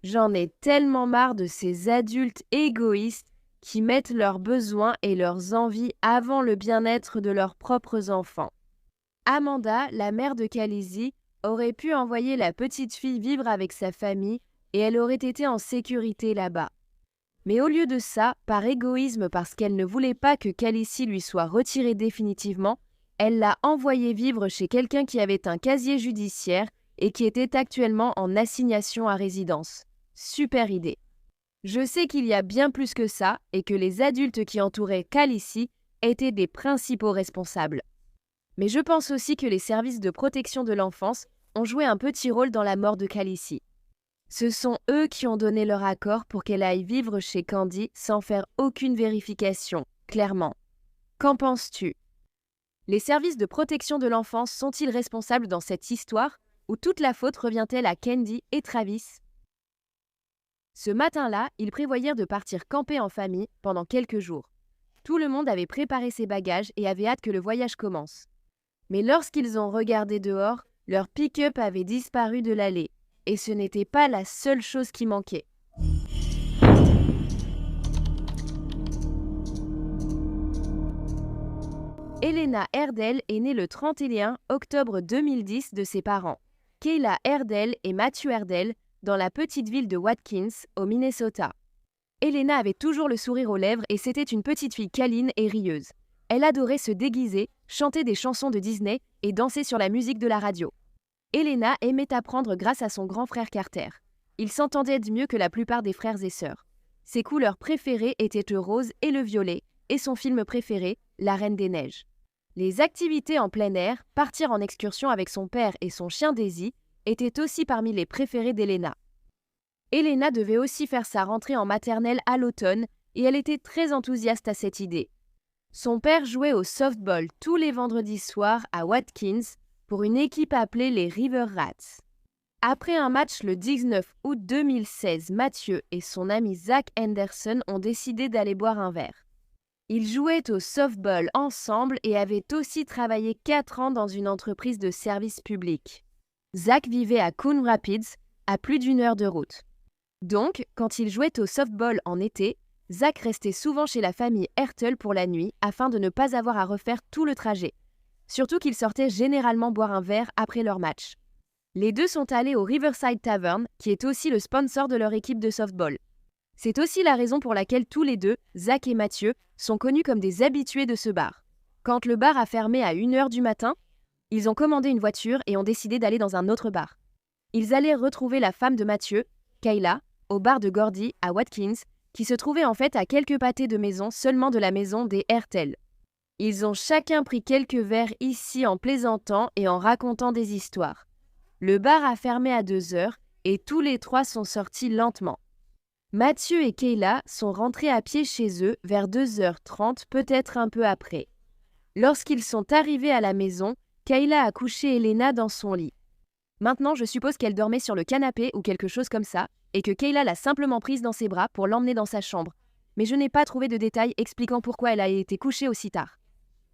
S1: J'en ai tellement marre de ces adultes égoïstes qui mettent leurs besoins et leurs envies avant le bien-être de leurs propres enfants. Amanda, la mère de Khaleesi, aurait pu envoyer la petite fille vivre avec sa famille et elle aurait été en sécurité là-bas. Mais au lieu de ça, par égoïsme parce qu'elle ne voulait pas que Khaleesi lui soit retirée définitivement, elle l'a envoyée vivre chez quelqu'un qui avait un casier judiciaire et qui était actuellement en assignation à résidence. Super idée. Je sais qu'il y a bien plus que ça et que les adultes qui entouraient Khaleesi étaient des principaux responsables. Mais je pense aussi que les services de protection de l'enfance ont joué un petit rôle dans la mort de Khaleesi. Ce sont eux qui ont donné leur accord pour qu'elle aille vivre chez Candy sans faire aucune vérification, clairement. Qu'en penses-tu? Les services de protection de l'enfance sont-ils responsables dans cette histoire ou toute la faute revient-elle à Candy et Travis? Ce matin-là, ils prévoyèrent de partir camper en famille pendant quelques jours. Tout le monde avait préparé ses bagages et avait hâte que le voyage commence. Mais lorsqu'ils ont regardé dehors, leur pick-up avait disparu de l'allée. Et ce n'était pas la seule chose qui manquait. Elena Erdel est née le 31 octobre 2010 de ses parents, Kayla Erdel et Matthew Erdel, dans la petite ville de Watkins, au Minnesota. Elena avait toujours le sourire aux lèvres et c'était une petite fille câline et rieuse. Elle adorait se déguiser, chanter des chansons de Disney et danser sur la musique de la radio. Elena aimait apprendre grâce à son grand frère Carter. Ils s'entendaient mieux que la plupart des frères et sœurs. Ses couleurs préférées étaient le rose et le violet, et son film préféré, La Reine des Neiges. Les activités en plein air, partir en excursion avec son père et son chien Daisy, étaient aussi parmi les préférées d'Elena. Elena devait aussi faire sa rentrée en maternelle à l'automne, et elle était très enthousiaste à cette idée. Son père jouait au softball tous les vendredis soirs à Watkins pour une équipe appelée les River Rats. Après un match le 19 août 2016, Mathieu et son ami Zach Anderson ont décidé d'aller boire un verre. Ils jouaient au softball ensemble et avaient aussi travaillé 4 ans dans une entreprise de service public. Zach vivait à Coon Rapids, à plus d'1 heure de route. Donc, quand ils jouaient au softball en été, Zach restait souvent chez la famille Hertel pour la nuit afin de ne pas avoir à refaire tout le trajet. Surtout qu'ils sortaient généralement boire un verre après leur match. Les deux sont allés au Riverside Tavern, qui est aussi le sponsor de leur équipe de softball. C'est aussi la raison pour laquelle tous les deux, Zach et Mathieu, sont connus comme des habitués de ce bar. Quand le bar a fermé à 1 heure du matin, ils ont commandé une voiture et ont décidé d'aller dans un autre bar. Ils allaient retrouver la femme de Mathieu, Kayla, au bar de Gordy à Watkins, qui se trouvait en fait à quelques pâtés de maison seulement de la maison des Hertel. Ils ont chacun pris quelques verres ici en plaisantant et en racontant des histoires. Le bar a fermé à 2 heures et tous les 3 sont sortis lentement. Mathieu et Kayla sont rentrés à pied chez eux vers 2h30, peut-être un peu après. Lorsqu'ils sont arrivés à la maison, Kayla a couché Elena dans son lit. Maintenant, je suppose qu'elle dormait sur le canapé ou quelque chose comme ça, et que Kayla l'a simplement prise dans ses bras pour l'emmener dans sa chambre. Mais je n'ai pas trouvé de détails expliquant pourquoi elle a été couchée aussi tard.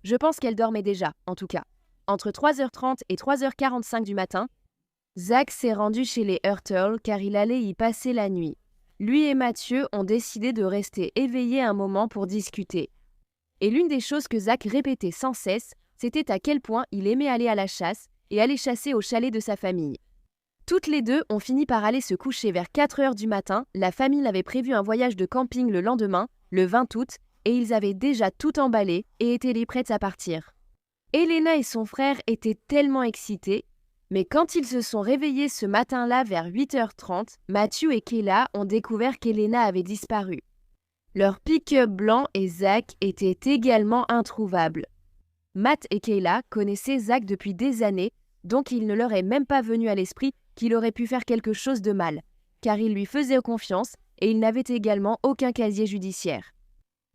S1: Je pense qu'elle dormait déjà, en tout cas. Entre 3h30 et 3h45 du matin, Zach s'est rendu chez les Hertel car il allait y passer la nuit. Lui et Mathieu ont décidé de rester éveillés un moment pour discuter. Et l'une des choses que Zach répétait sans cesse, c'était à quel point il aimait aller à la chasse et aller chasser au chalet de sa famille. Toutes les deux ont fini par aller se coucher vers 4 heures du matin. La famille avait prévu un voyage de camping le lendemain, le 20 août, et ils avaient déjà tout emballé et étaient prêts à partir. Elena et son frère étaient tellement excités, mais quand ils se sont réveillés ce matin-là vers 8h30, Matthew et Kayla ont découvert qu'Elena avait disparu. Leur pick-up blanc et Zach étaient également introuvables. Matt et Kayla connaissaient Zach depuis des années, donc il ne leur est même pas venu à l'esprit qu'il aurait pu faire quelque chose de mal, car il lui faisait confiance et il n'avait également aucun casier judiciaire.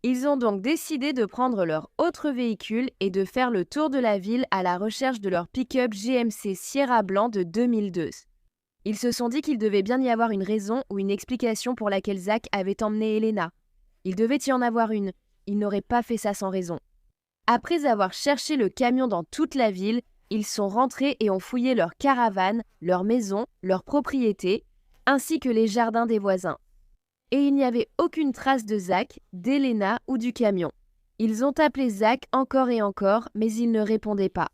S1: Ils ont donc décidé de prendre leur autre véhicule et de faire le tour de la ville à la recherche de leur pick-up GMC Sierra Blanc de 2002. Ils se sont dit qu'il devait bien y avoir une raison ou une explication pour laquelle Zach avait emmené Elena. Il devait y en avoir une, il n'aurait pas fait ça sans raison. Après avoir cherché le camion dans toute la ville, ils sont rentrés et ont fouillé leur caravane, leur maison, leurs propriétés, ainsi que les jardins des voisins. Et il n'y avait aucune trace de Zach, d'Elena ou du camion. Ils ont appelé Zach encore et encore, mais il ne répondait pas.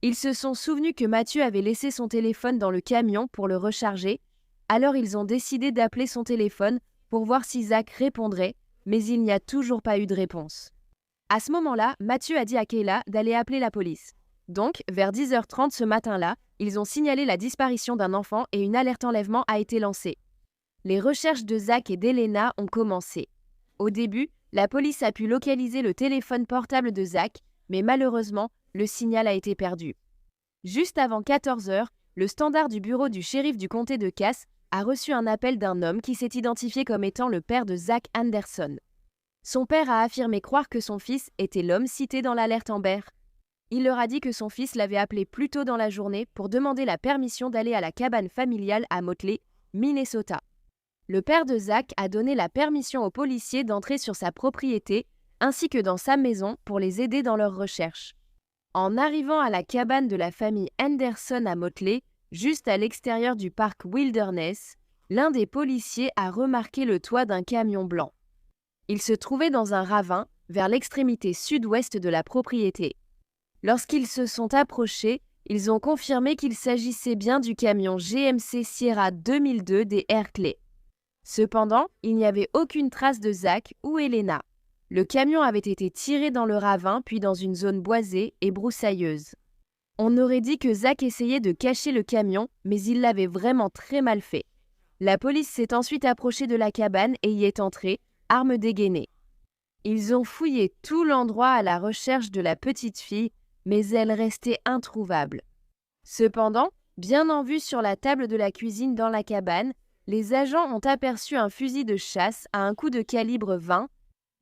S1: Ils se sont souvenus que Mathieu avait laissé son téléphone dans le camion pour le recharger, alors ils ont décidé d'appeler son téléphone pour voir si Zach répondrait, mais il n'y a toujours pas eu de réponse. À ce moment-là, Mathieu a dit à Kayla d'aller appeler la police. Donc, vers 10h30 ce matin-là, ils ont signalé la disparition d'un enfant et une alerte enlèvement a été lancée. Les recherches de Zach et d'Elena ont commencé. Au début, la police a pu localiser le téléphone portable de Zach, mais malheureusement, le signal a été perdu. Juste avant 14h, le standard du bureau du shérif du comté de Cass a reçu un appel d'un homme qui s'est identifié comme étant le père de Zach Anderson. Son père a affirmé croire que son fils était l'homme cité dans l'alerte Amber. Il leur a dit que son fils l'avait appelé plus tôt dans la journée pour demander la permission d'aller à la cabane familiale à Motley, Minnesota. Le père de Zach a donné la permission aux policiers d'entrer sur sa propriété ainsi que dans sa maison pour les aider dans leurs recherches. En arrivant à la cabane de la famille Anderson à Motley, juste à l'extérieur du parc Wilderness, l'un des policiers a remarqué le toit d'un camion blanc. Il se trouvait dans un ravin vers l'extrémité sud-ouest de la propriété. Lorsqu'ils se sont approchés, ils ont confirmé qu'il s'agissait bien du camion GMC Sierra 2002 des Herclay. Cependant, il n'y avait aucune trace de Zach ou Elena. Le camion avait été tiré dans le ravin puis dans une zone boisée et broussailleuse. On aurait dit que Zach essayait de cacher le camion, mais il l'avait vraiment très mal fait. La police s'est ensuite approchée de la cabane et y est entrée, armes dégainée. Ils ont fouillé tout l'endroit à la recherche de la petite fille, mais elle restait introuvable. Cependant, bien en vue sur la table de la cuisine dans la cabane, les agents ont aperçu un fusil de chasse à un coup de calibre 20.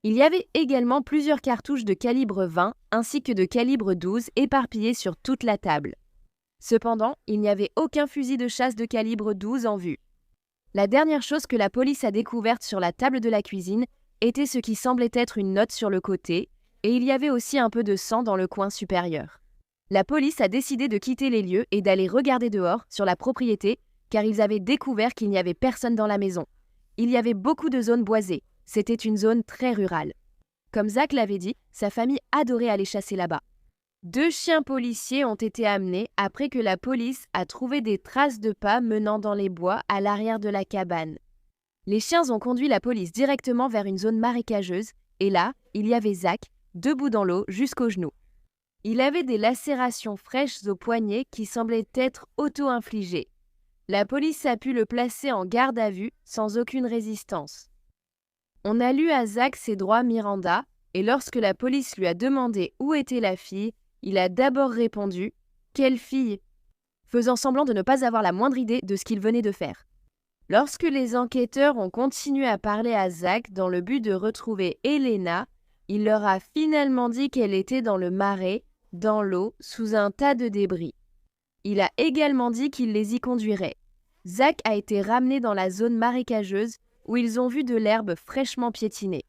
S1: Il y avait également plusieurs cartouches de calibre 20 ainsi que de calibre 12 éparpillées sur toute la table. Cependant, il n'y avait aucun fusil de chasse de calibre 12 en vue. La dernière chose que la police a découverte sur la table de la cuisine était ce qui semblait être une note sur le côté, et il y avait aussi un peu de sang dans le coin supérieur. La police a décidé de quitter les lieux et d'aller regarder dehors, sur la propriété, car ils avaient découvert qu'il n'y avait personne dans la maison. Il y avait beaucoup de zones boisées. C'était une zone très rurale. Comme Zach l'avait dit, sa famille adorait aller chasser là-bas. 2 chiens policiers ont été amenés après que la police a trouvé des traces de pas menant dans les bois à l'arrière de la cabane. Les chiens ont conduit la police directement vers une zone marécageuse et là, il y avait Zach, debout dans l'eau jusqu'aux genoux. Il avait des lacérations fraîches aux poignets qui semblaient être auto-infligées. La police a pu le placer en garde à vue sans aucune résistance. On a lu à Zach ses droits Miranda, et lorsque la police lui a demandé où était la fille, il a d'abord répondu « Quelle fille ?» faisant semblant de ne pas avoir la moindre idée de ce qu'il venait de faire. Lorsque les enquêteurs ont continué à parler à Zach dans le but de retrouver Elena, il leur a finalement dit qu'elle était dans le marais, dans l'eau, sous un tas de débris. Il a également dit qu'il les y conduirait. Zach a été ramené dans la zone marécageuse où ils ont vu de l'herbe fraîchement piétinée.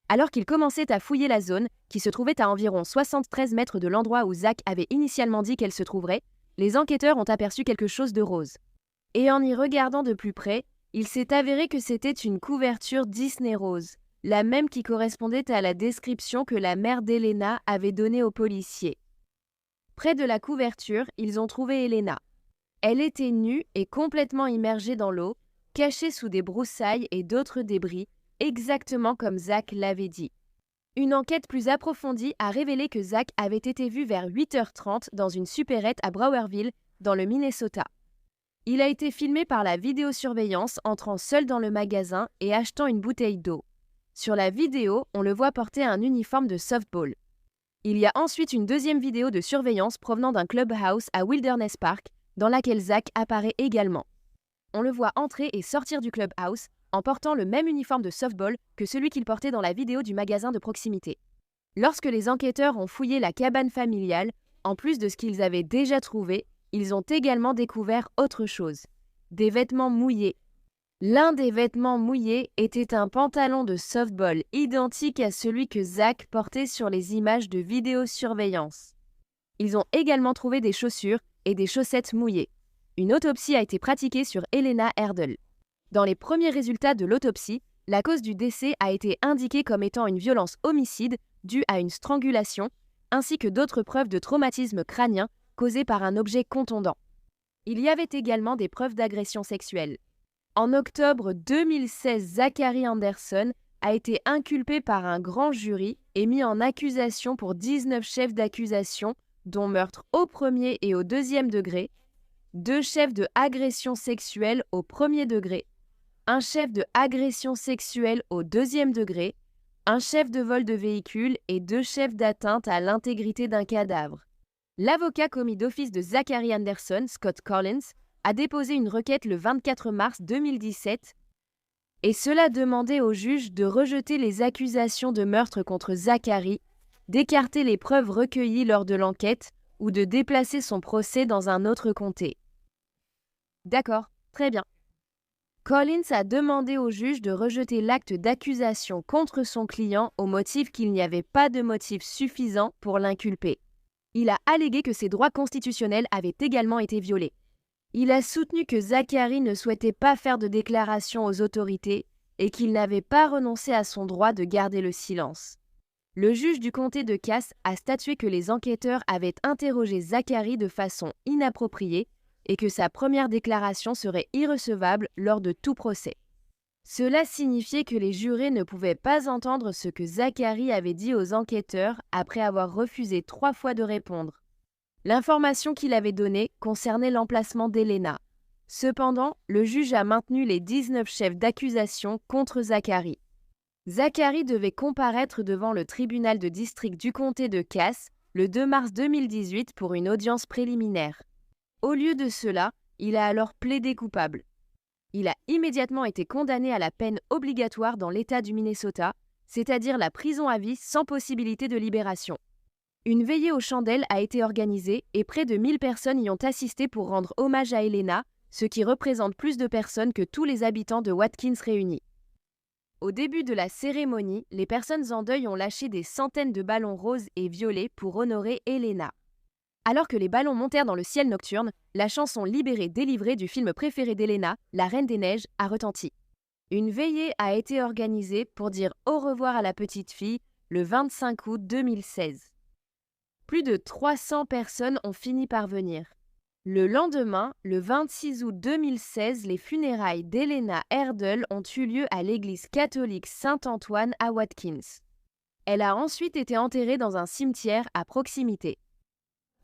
S1: Alors qu'ils commençaient à fouiller la zone, qui se trouvait à environ 73 mètres de l'endroit où Zach avait initialement dit qu'elle se trouverait, les enquêteurs ont aperçu quelque chose de rose. Et en y regardant de plus près, il s'est avéré que c'était une couverture Disney rose, la même qui correspondait à la description que la mère d'Elena avait donnée aux policiers. Près de la couverture, ils ont trouvé Elena. Elle était nue et complètement immergée dans l'eau, cachée sous des broussailles et d'autres débris, exactement comme Zach l'avait dit. Une enquête plus approfondie a révélé que Zach avait été vu vers 8h30 dans une supérette à Browerville, dans le Minnesota. Il a été filmé par la vidéosurveillance entrant seul dans le magasin et achetant une bouteille d'eau. Sur la vidéo, on le voit porter un uniforme de softball. Il y a ensuite une deuxième vidéo de surveillance provenant d'un clubhouse à Wilderness Park, dans laquelle Zach apparaît également. On le voit entrer et sortir du clubhouse en portant le même uniforme de softball que celui qu'il portait dans la vidéo du magasin de proximité. Lorsque les enquêteurs ont fouillé la cabane familiale, en plus de ce qu'ils avaient déjà trouvé, ils ont également découvert autre chose. Des vêtements mouillés. L'un des vêtements mouillés était un pantalon de softball identique à celui que Zach portait sur les images de vidéosurveillance. Ils ont également trouvé des chaussures et des chaussettes mouillées. Une autopsie a été pratiquée sur Elena Erdl. Dans les premiers résultats de l'autopsie, la cause du décès a été indiquée comme étant une violence homicide due à une strangulation, ainsi que d'autres preuves de traumatisme crânien causé par un objet contondant. Il y avait également des preuves d'agression sexuelle. En octobre 2016, Zachary Anderson a été inculpé par un grand jury et mis en accusation pour 19 chefs d'accusation, dont meurtre au premier et au deuxième degré, 2 chefs de agression sexuelle au premier degré, un chef de agression sexuelle au deuxième degré, un chef de vol de véhicule et 2 chefs d'atteinte à l'intégrité d'un cadavre. L'avocat commis d'office de Zachary Anderson, Scott Collins, a déposé une requête le 24 mars 2017 et cela demandait au juge de rejeter les accusations de meurtre contre Zachary, d'écarter les preuves recueillies lors de l'enquête ou de déplacer son procès dans un autre comté. D'accord, très bien. Collins a demandé au juge de rejeter l'acte d'accusation contre son client au motif qu'il n'y avait pas de motif suffisant pour l'inculper. Il a allégué que ses droits constitutionnels avaient également été violés. Il a soutenu que Zachary ne souhaitait pas faire de déclaration aux autorités et qu'il n'avait pas renoncé à son droit de garder le silence. Le juge du comté de Cass a statué que les enquêteurs avaient interrogé Zachary de façon inappropriée et que sa première déclaration serait irrecevable lors de tout procès. Cela signifiait que les jurés ne pouvaient pas entendre ce que Zachary avait dit aux enquêteurs après avoir refusé 3 fois de répondre. L'information qu'il avait donnée concernait l'emplacement d'Elena. Cependant, le juge a maintenu les 19 chefs d'accusation contre Zachary. Zachary devait comparaître devant le tribunal de district du comté de Cass le 2 mars 2018 pour une audience préliminaire. Au lieu de cela, il a alors plaidé coupable. Il a immédiatement été condamné à la peine obligatoire dans l'État du Minnesota, c'est-à-dire la prison à vie sans possibilité de libération. Une veillée aux chandelles a été organisée et près de 1000 personnes y ont assisté pour rendre hommage à Elena, ce qui représente plus de personnes que tous les habitants de Watkins réunis. Au début de la cérémonie, les personnes en deuil ont lâché des centaines de ballons roses et violets pour honorer Elena. Alors que les ballons montèrent dans le ciel nocturne, la chanson Libérée, délivrée du film préféré d'Elena, La Reine des Neiges, a retenti. Une veillée a été organisée pour dire au revoir à la petite fille le 25 août 2016. Plus de 300 personnes ont fini par venir. Le lendemain, le 26 août 2016, les funérailles d'Elena Erdel ont eu lieu à l'église catholique Saint-Antoine à Watkins. Elle a ensuite été enterrée dans un cimetière à proximité.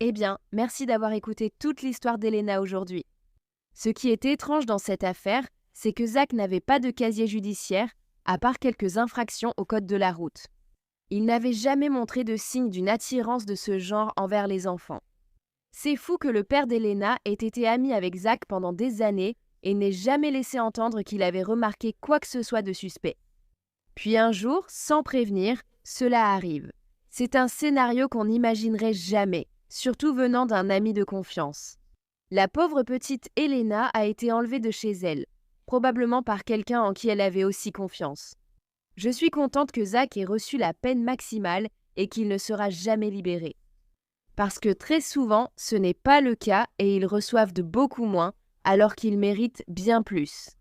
S1: Eh bien, merci d'avoir écouté toute l'histoire d'Elena aujourd'hui. Ce qui est étrange dans cette affaire, c'est que Zach n'avait pas de casier judiciaire, à part quelques infractions au code de la route. Il n'avait jamais montré de signe d'une attirance de ce genre envers les enfants. C'est fou que le père d'Elena ait été ami avec Zach pendant des années et n'ait jamais laissé entendre qu'il avait remarqué quoi que ce soit de suspect. Puis un jour, sans prévenir, cela arrive. C'est un scénario qu'on n'imaginerait jamais, surtout venant d'un ami de confiance. La pauvre petite Elena a été enlevée de chez elle, probablement par quelqu'un en qui elle avait aussi confiance. Je suis contente que Zach ait reçu la peine maximale et qu'il ne sera jamais libéré. Parce que très souvent, ce n'est pas le cas et ils reçoivent de beaucoup moins, alors qu'ils méritent bien plus.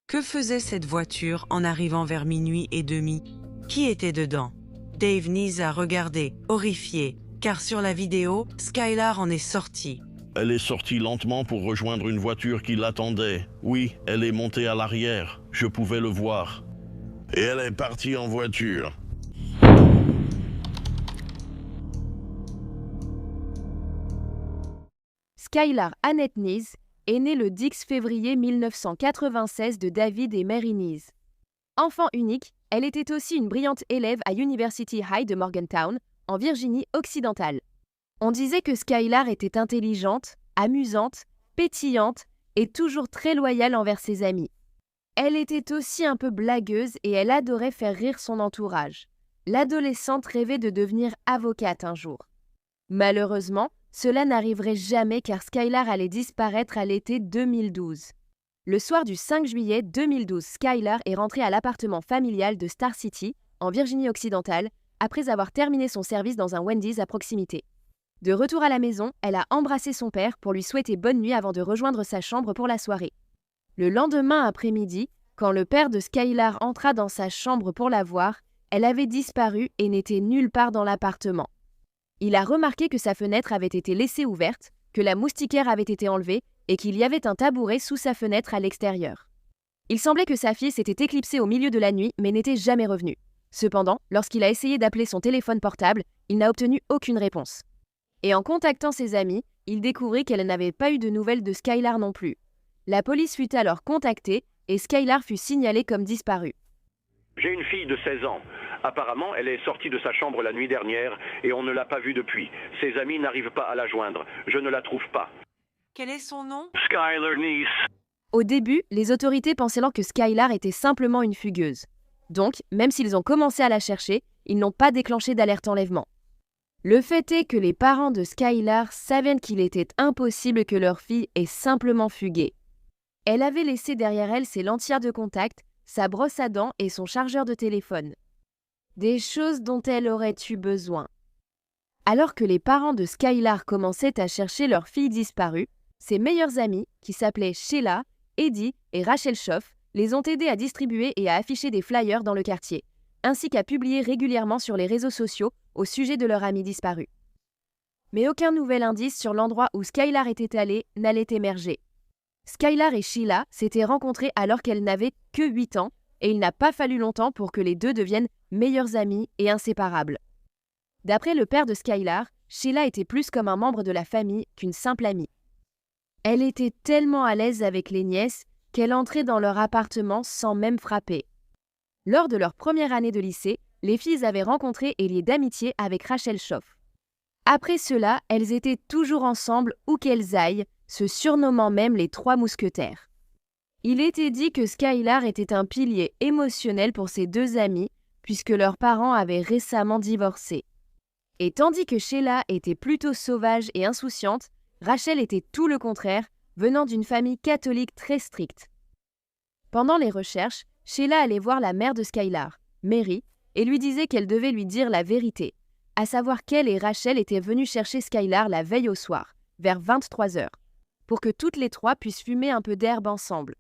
S12: Que faisait cette voiture en arrivant vers minuit et demi? Qui était dedans? Dave Nees a regardé, horrifié, car sur la vidéo, Skylar en est sortie.
S13: Elle est sortie lentement pour rejoindre une voiture qui l'attendait. Oui, elle est montée à l'arrière. Je pouvais le voir. Et elle est partie en voiture.
S1: Skylar Annette Nees est née le 10 février 1996 de David et Mary Nees. Enfant unique, elle était aussi une brillante élève à University High de Morgantown, en Virginie occidentale. On disait que Skylar était intelligente, amusante, pétillante et toujours très loyale envers ses amis. Elle était aussi un peu blagueuse et elle adorait faire rire son entourage. L'adolescente rêvait de devenir avocate un jour. Malheureusement, cela n'arriverait jamais car Skylar allait disparaître à l'été 2012. Le soir du 5 juillet 2012, Skylar est rentrée à l'appartement familial de Star City, en Virginie occidentale, après avoir terminé son service dans un Wendy's à proximité. De retour à la maison, elle a embrassé son père pour lui souhaiter bonne nuit avant de rejoindre sa chambre pour la soirée. Le lendemain après-midi, quand le père de Skylar entra dans sa chambre pour la voir, elle avait disparu et n'était nulle part dans l'appartement. Il a remarqué que sa fenêtre avait été laissée ouverte, que la moustiquaire avait été enlevée et qu'il y avait un tabouret sous sa fenêtre à l'extérieur. Il semblait que sa fille s'était éclipsée au milieu de la nuit mais n'était jamais revenue. Cependant, lorsqu'il a essayé d'appeler son téléphone portable, il n'a obtenu aucune réponse. Et en contactant ses amis, il découvrit qu'elle n'avait pas eu de nouvelles de Skylar non plus. La police fut alors contactée et Skylar fut signalée comme disparue.
S14: J'ai une fille de 16 ans. Apparemment, elle est sortie de sa chambre la nuit dernière et on ne l'a pas vue depuis. Ses amis n'arrivent pas à la joindre. Je ne la trouve pas.
S12: Quel est son nom?
S14: Skylar Nees.
S1: Au début, les autorités pensaient alors que Skylar était simplement une fugueuse. Donc, même s'ils ont commencé à la chercher, ils n'ont pas déclenché d'alerte enlèvement. Le fait est que les parents de Skylar savaient qu'il était impossible que leur fille ait simplement fugué. Elle avait laissé derrière elle ses lentilles de contact, sa brosse à dents et son chargeur de téléphone. Des choses dont elle aurait eu besoin. Alors que les parents de Skylar commençaient à chercher leur fille disparue, ses meilleurs amis, qui s'appelaient Sheila, Eddie et Rachel Schoff, les ont aidés à distribuer et à afficher des flyers dans le quartier. ainsi qu'à publier régulièrement sur les réseaux sociaux au sujet de leur ami disparu. Mais aucun nouvel indice sur l'endroit où Skylar était allée n'allait émerger. Skylar et Sheila s'étaient rencontrées alors qu'elles n'avaient que 8 ans, et il n'a pas fallu longtemps pour que les deux deviennent meilleures amies et inséparables. D'après le père de Skylar, Sheila était plus comme un membre de la famille qu'une simple amie. Elle était tellement à l'aise avec les nièces qu'elle entrait dans leur appartement sans même frapper. Lors de leur première année de lycée, les filles avaient rencontré et lié d'amitié avec Rachel Schoff. Après cela, elles étaient toujours ensemble où qu'elles aillent, se surnommant même les 3 mousquetaires. Il était dit que Skylar était un pilier émotionnel pour ses 2 amies, puisque leurs parents avaient récemment divorcé. Et tandis que Sheila était plutôt sauvage et insouciante, Rachel était tout le contraire, venant d'une famille catholique très stricte. Pendant les recherches, Sheila allait voir la mère de Skylar, Mary, et lui disait qu'elle devait lui dire la vérité, à savoir qu'elle et Rachel étaient venues chercher Skylar la veille au soir, vers 23h, pour que toutes les 3 puissent fumer un peu d'herbe ensemble.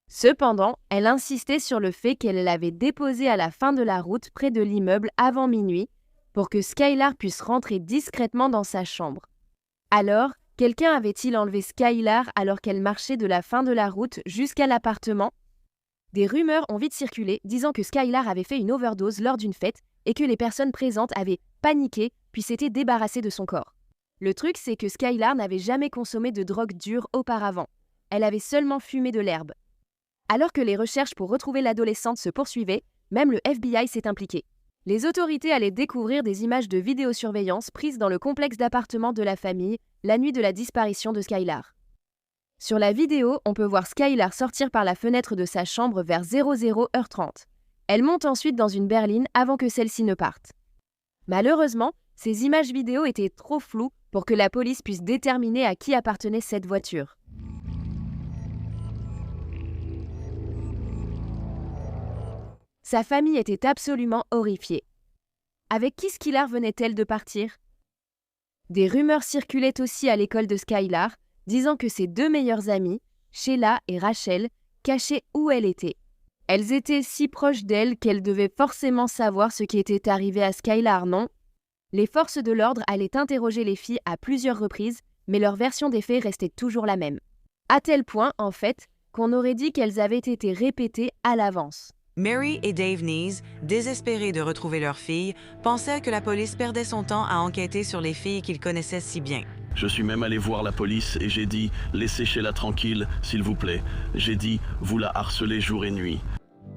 S1: Cependant, elle insistait sur le fait qu'elle l'avait déposé à la fin de la route près de l'immeuble avant minuit, pour que Skylar puisse rentrer discrètement dans sa chambre. Alors, quelqu'un avait-il enlevé Skylar alors qu'elle marchait de la fin de la route jusqu'à l'appartement ? Des rumeurs ont vite circulé disant que Skylar avait fait une overdose lors d'une fête et que les personnes présentes avaient paniqué puis s'étaient débarrassées de son corps. Le truc, c'est que Skylar n'avait jamais consommé de drogue dure auparavant. Elle avait seulement fumé de l'herbe. Alors que les recherches pour retrouver l'adolescente se poursuivaient, même le FBI s'est impliqué. Les autorités allaient découvrir des images de vidéosurveillance prises dans le complexe d'appartements de la famille la nuit de la disparition de Skylar. Sur la vidéo, on peut voir Skylar sortir par la fenêtre de sa chambre vers 00h30. Elle monte ensuite dans une berline avant que celle-ci ne parte. Malheureusement, ces images vidéo étaient trop floues pour que la police puisse déterminer à qui appartenait cette voiture. Sa famille était absolument horrifiée. Avec qui Skylar venait-elle de partir ? Des rumeurs circulaient aussi à l'école de Skylar, disant que ses 2 meilleures amies, Sheila et Rachel, cachaient où elle était. Elles étaient si proches d'elle qu'elles devaient forcément savoir ce qui était arrivé à Skylar, non ? Les forces de l'ordre allaient interroger les filles à plusieurs reprises, mais leur version des faits restait toujours la même. À tel point, en fait, qu'on aurait dit qu'elles avaient été répétées à l'avance.
S12: Mary et Dave Nees, désespérés de retrouver leur fille, pensaient que la police perdait son temps à enquêter sur les filles qu'ils connaissaient si bien.
S13: Je suis même allé voir la police et j'ai dit « Laissez Sheila tranquille, s'il vous plaît ». J'ai dit « Vous la harcelez jour et nuit ».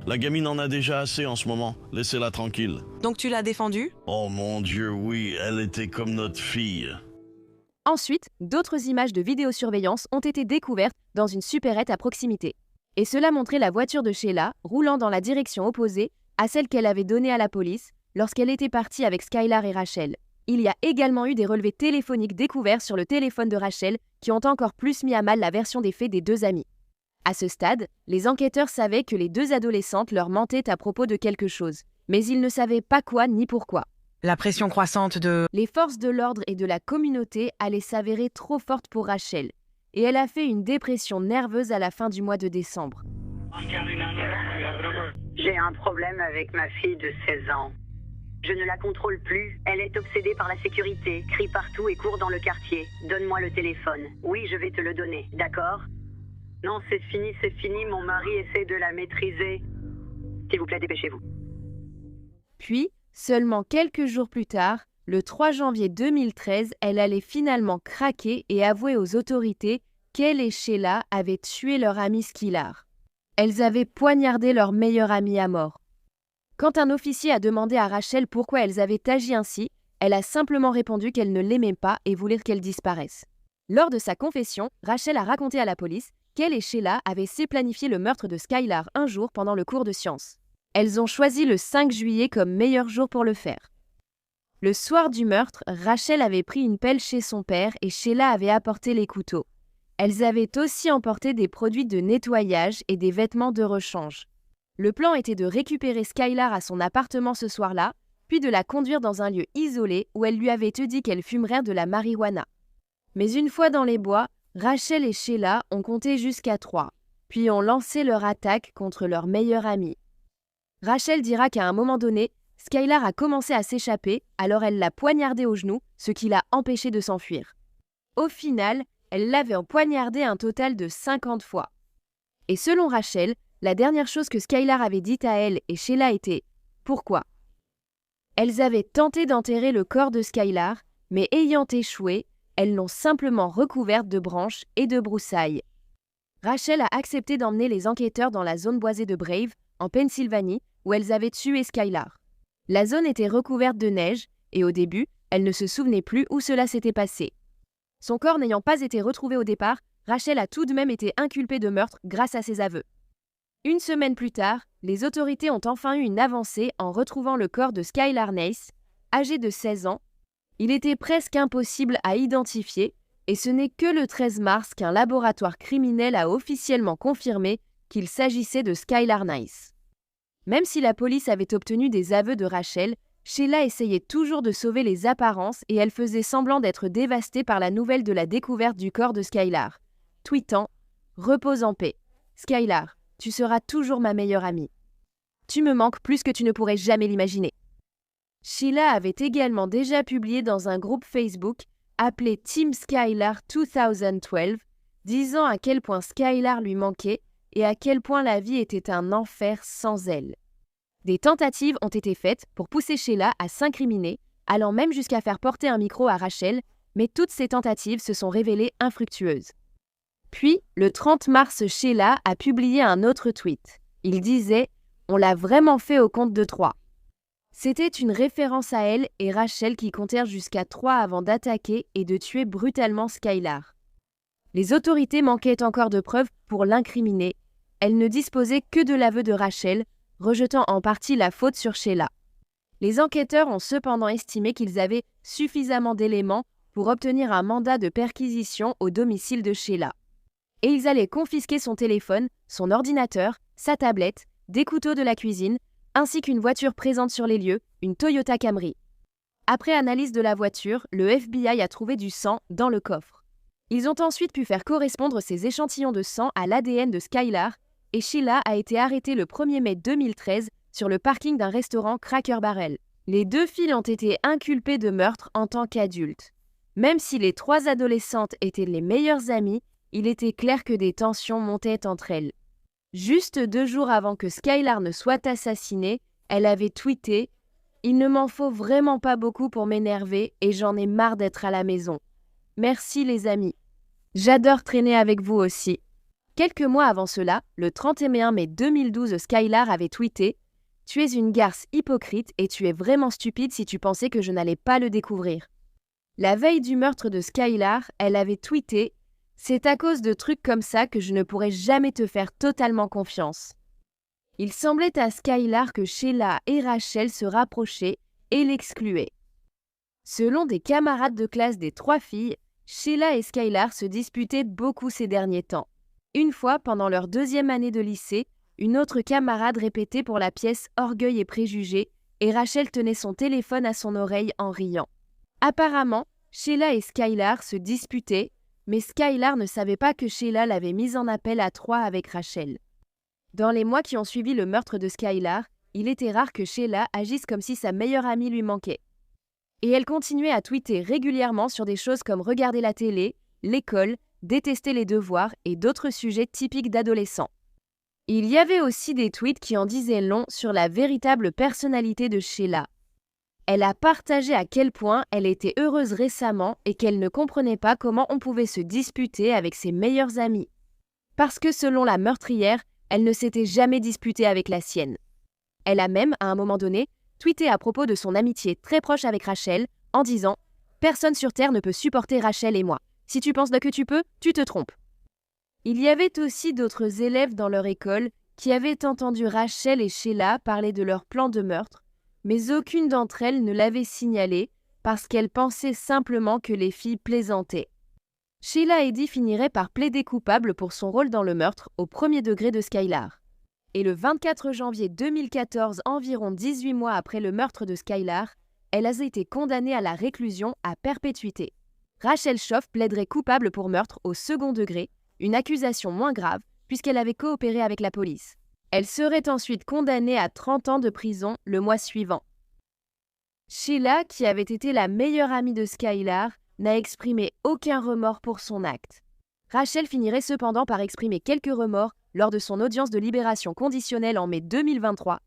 S13: La gamine en a déjà assez en ce moment, laissez-la tranquille.
S12: Donc tu l'as défendue ?
S13: Oh mon Dieu, oui, elle était comme notre fille.
S1: Ensuite, d'autres images de vidéosurveillance ont été découvertes dans une supérette à proximité. Et cela montrait la voiture de Sheila roulant dans la direction opposée à celle qu'elle avait donnée à la police lorsqu'elle était partie avec Skylar et Rachel. Il y a également eu des relevés téléphoniques découverts sur le téléphone de Rachel qui ont encore plus mis à mal la version des faits des 2 amies. À ce stade, les enquêteurs savaient que les 2 adolescentes leur mentaient à propos de quelque chose, mais ils ne savaient pas quoi ni pourquoi.
S12: La pression croissante de...
S1: Les forces de l'ordre et de la communauté allaient s'avérer trop fortes pour Rachel, et elle a fait une dépression nerveuse à la fin du mois de décembre.
S15: J'ai un problème avec ma fille de 16 ans. Je ne la contrôle plus. Elle est obsédée par la sécurité, crie partout et court dans le quartier. Donne-moi le téléphone. Oui, je vais te le donner, d'accord ? Non, c'est fini, mon mari essaie de la maîtriser. S'il vous plaît, dépêchez-vous.
S1: Puis, seulement quelques jours plus tard, le 3 janvier 2013, elle allait finalement craquer et avouer aux autorités qu'elle et Sheila avaient tué leur ami Skylar. Elles avaient poignardé leur meilleure amie à mort. Quand un officier a demandé à Rachel pourquoi elles avaient agi ainsi, elle a simplement répondu qu'elle ne l'aimait pas et voulait qu'elle disparaisse. Lors de sa confession, Rachel a raconté à la police qu'elle et Sheila avaient planifié le meurtre de Skylar un jour pendant le cours de sciences. Elles ont choisi le 5 juillet comme meilleur jour pour le faire. Le soir du meurtre, Rachel avait pris une pelle chez son père et Sheila avait apporté les couteaux. Elles avaient aussi emporté des produits de nettoyage et des vêtements de rechange. Le plan était de récupérer Skylar à son appartement ce soir-là, puis de la conduire dans un lieu isolé où elle lui avait dit qu'elle fumerait de la marijuana. Mais une fois dans les bois, Rachel et Sheila ont compté jusqu'à 3, puis ont lancé leur attaque contre leur meilleure amie. Rachel dira qu'à un moment donné, Skylar a commencé à s'échapper, alors elle l'a poignardé au genou, ce qui l'a empêché de s'enfuir. Au final, elle l'avait poignardé un total de 50 fois. Et selon Rachel, la dernière chose que Skylar avait dite à elle et Sheila était « Pourquoi ?» Elles avaient tenté d'enterrer le corps de Skylar, mais ayant échoué, elles l'ont simplement recouverte de branches et de broussailles. Rachel a accepté d'emmener les enquêteurs dans la zone boisée de Brave, en Pennsylvanie, où elles avaient tué Skylar. La zone était recouverte de neige, et au début, elle ne se souvenait plus où cela s'était passé. Son corps n'ayant pas été retrouvé au départ, Rachel a tout de même été inculpée de meurtre grâce à ses aveux. Une semaine plus tard, les autorités ont enfin eu une avancée en retrouvant le corps de Skylar Neis, âgé de 16 ans. Il était presque impossible à identifier, et ce n'est que le 13 mars qu'un laboratoire criminel a officiellement confirmé qu'il s'agissait de Skylar Neis. Même si la police avait obtenu des aveux de Rachel, Sheila essayait toujours de sauver les apparences et elle faisait semblant d'être dévastée par la nouvelle de la découverte du corps de Skylar, tweetant « Repose en paix. Skylar, tu seras toujours ma meilleure amie. Tu me manques plus que tu ne pourrais jamais l'imaginer. » Sheila avait également déjà publié dans un groupe Facebook appelé Team Skylar 2012, disant à quel point Skylar lui manquait et à quel point la vie était un enfer sans elle. Des tentatives ont été faites pour pousser Sheila à s'incriminer, allant même jusqu'à faire porter un micro à Rachel, mais toutes ces tentatives se sont révélées infructueuses. Puis, le 30 mars, Sheila a publié un autre tweet. Il disait « On l'a vraiment fait au compte de 3 ». C'était une référence à elle et Rachel qui comptèrent jusqu'à 3 avant d'attaquer et de tuer brutalement Skylar. Les autorités manquaient encore de preuves pour l'incriminer. Elles ne disposaient que de l'aveu de Rachel, rejetant en partie la faute sur Sheila. Les enquêteurs ont cependant estimé qu'ils avaient suffisamment d'éléments pour obtenir un mandat de perquisition au domicile de Sheila. Et ils allaient confisquer son téléphone, son ordinateur, sa tablette, des couteaux de la cuisine, ainsi qu'une voiture présente sur les lieux, une Toyota Camry. Après analyse de la voiture, le FBI a trouvé du sang dans le coffre. Ils ont ensuite pu faire correspondre ces échantillons de sang à l'ADN de Skylar, et Sheila a été arrêtée le 1er mai 2013 sur le parking d'un restaurant Cracker Barrel. Les 2 filles ont été inculpées de meurtre en tant qu'adultes. Même si les 3 adolescentes étaient les meilleures amies, il était clair que des tensions montaient entre elles. Juste 2 jours avant que Skylar ne soit assassinée, elle avait tweeté « Il ne m'en faut vraiment pas beaucoup pour m'énerver et j'en ai marre d'être à la maison. Merci les amis. J'adore traîner avec vous aussi. » Quelques mois avant cela, le 31 mai 2012, Skylar avait tweeté « Tu es une garce hypocrite et tu es vraiment stupide si tu pensais que je n'allais pas le découvrir. » La veille du meurtre de Skylar, elle avait tweeté « C'est à cause de trucs comme ça que je ne pourrai jamais te faire totalement confiance. » Il semblait à Skylar que Sheila et Rachel se rapprochaient et l'excluaient. Selon des camarades de classe des 3 filles, Sheila et Skylar se disputaient beaucoup ces derniers temps. Une fois, pendant leur 2e année de lycée, une autre camarade répétait pour la pièce Orgueil et préjugés et Rachel tenait son téléphone à son oreille en riant. Apparemment, Sheila et Skylar se disputaient, mais Skylar ne savait pas que Sheila l'avait mise en appel à 3 avec Rachel. Dans les mois qui ont suivi le meurtre de Skylar, il était rare que Sheila agisse comme si sa meilleure amie lui manquait. Et elle continuait à tweeter régulièrement sur des choses comme regarder la télé, l'école, détester les devoirs et d'autres sujets typiques d'adolescents. Il y avait aussi des tweets qui en disaient long sur la véritable personnalité de Sheila. Elle a partagé à quel point elle était heureuse récemment et qu'elle ne comprenait pas comment on pouvait se disputer avec ses meilleures amies. Parce que selon la meurtrière, elle ne s'était jamais disputée avec la sienne. Elle a même, à un moment donné, tweeté à propos de son amitié très proche avec Rachel en disant « Personne sur Terre ne peut supporter Rachel et moi. Si tu penses que tu peux, tu te trompes. » Il y avait aussi d'autres élèves dans leur école qui avaient entendu Rachel et Sheila parler de leur plan de meurtre, mais aucune d'entre elles ne l'avait signalé parce qu'elles pensaient simplement que les filles plaisantaient. Sheila Eddy finirait par plaider coupable pour son rôle dans le meurtre au 1er degré de Skylar. Et le 24 janvier 2014, environ 18 mois après le meurtre de Skylar, elle a été condamnée à la réclusion à perpétuité. Rachel Schoff plaiderait coupable pour meurtre au 2nd degré, une accusation moins grave puisqu'elle avait coopéré avec la police. Elle serait ensuite condamnée à 30 ans de prison le mois suivant. Sheila, qui avait été la meilleure amie de Skylar, n'a exprimé aucun remords pour son acte. Rachel finirait cependant par exprimer quelques remords lors de son audience de libération conditionnelle en mai 2023.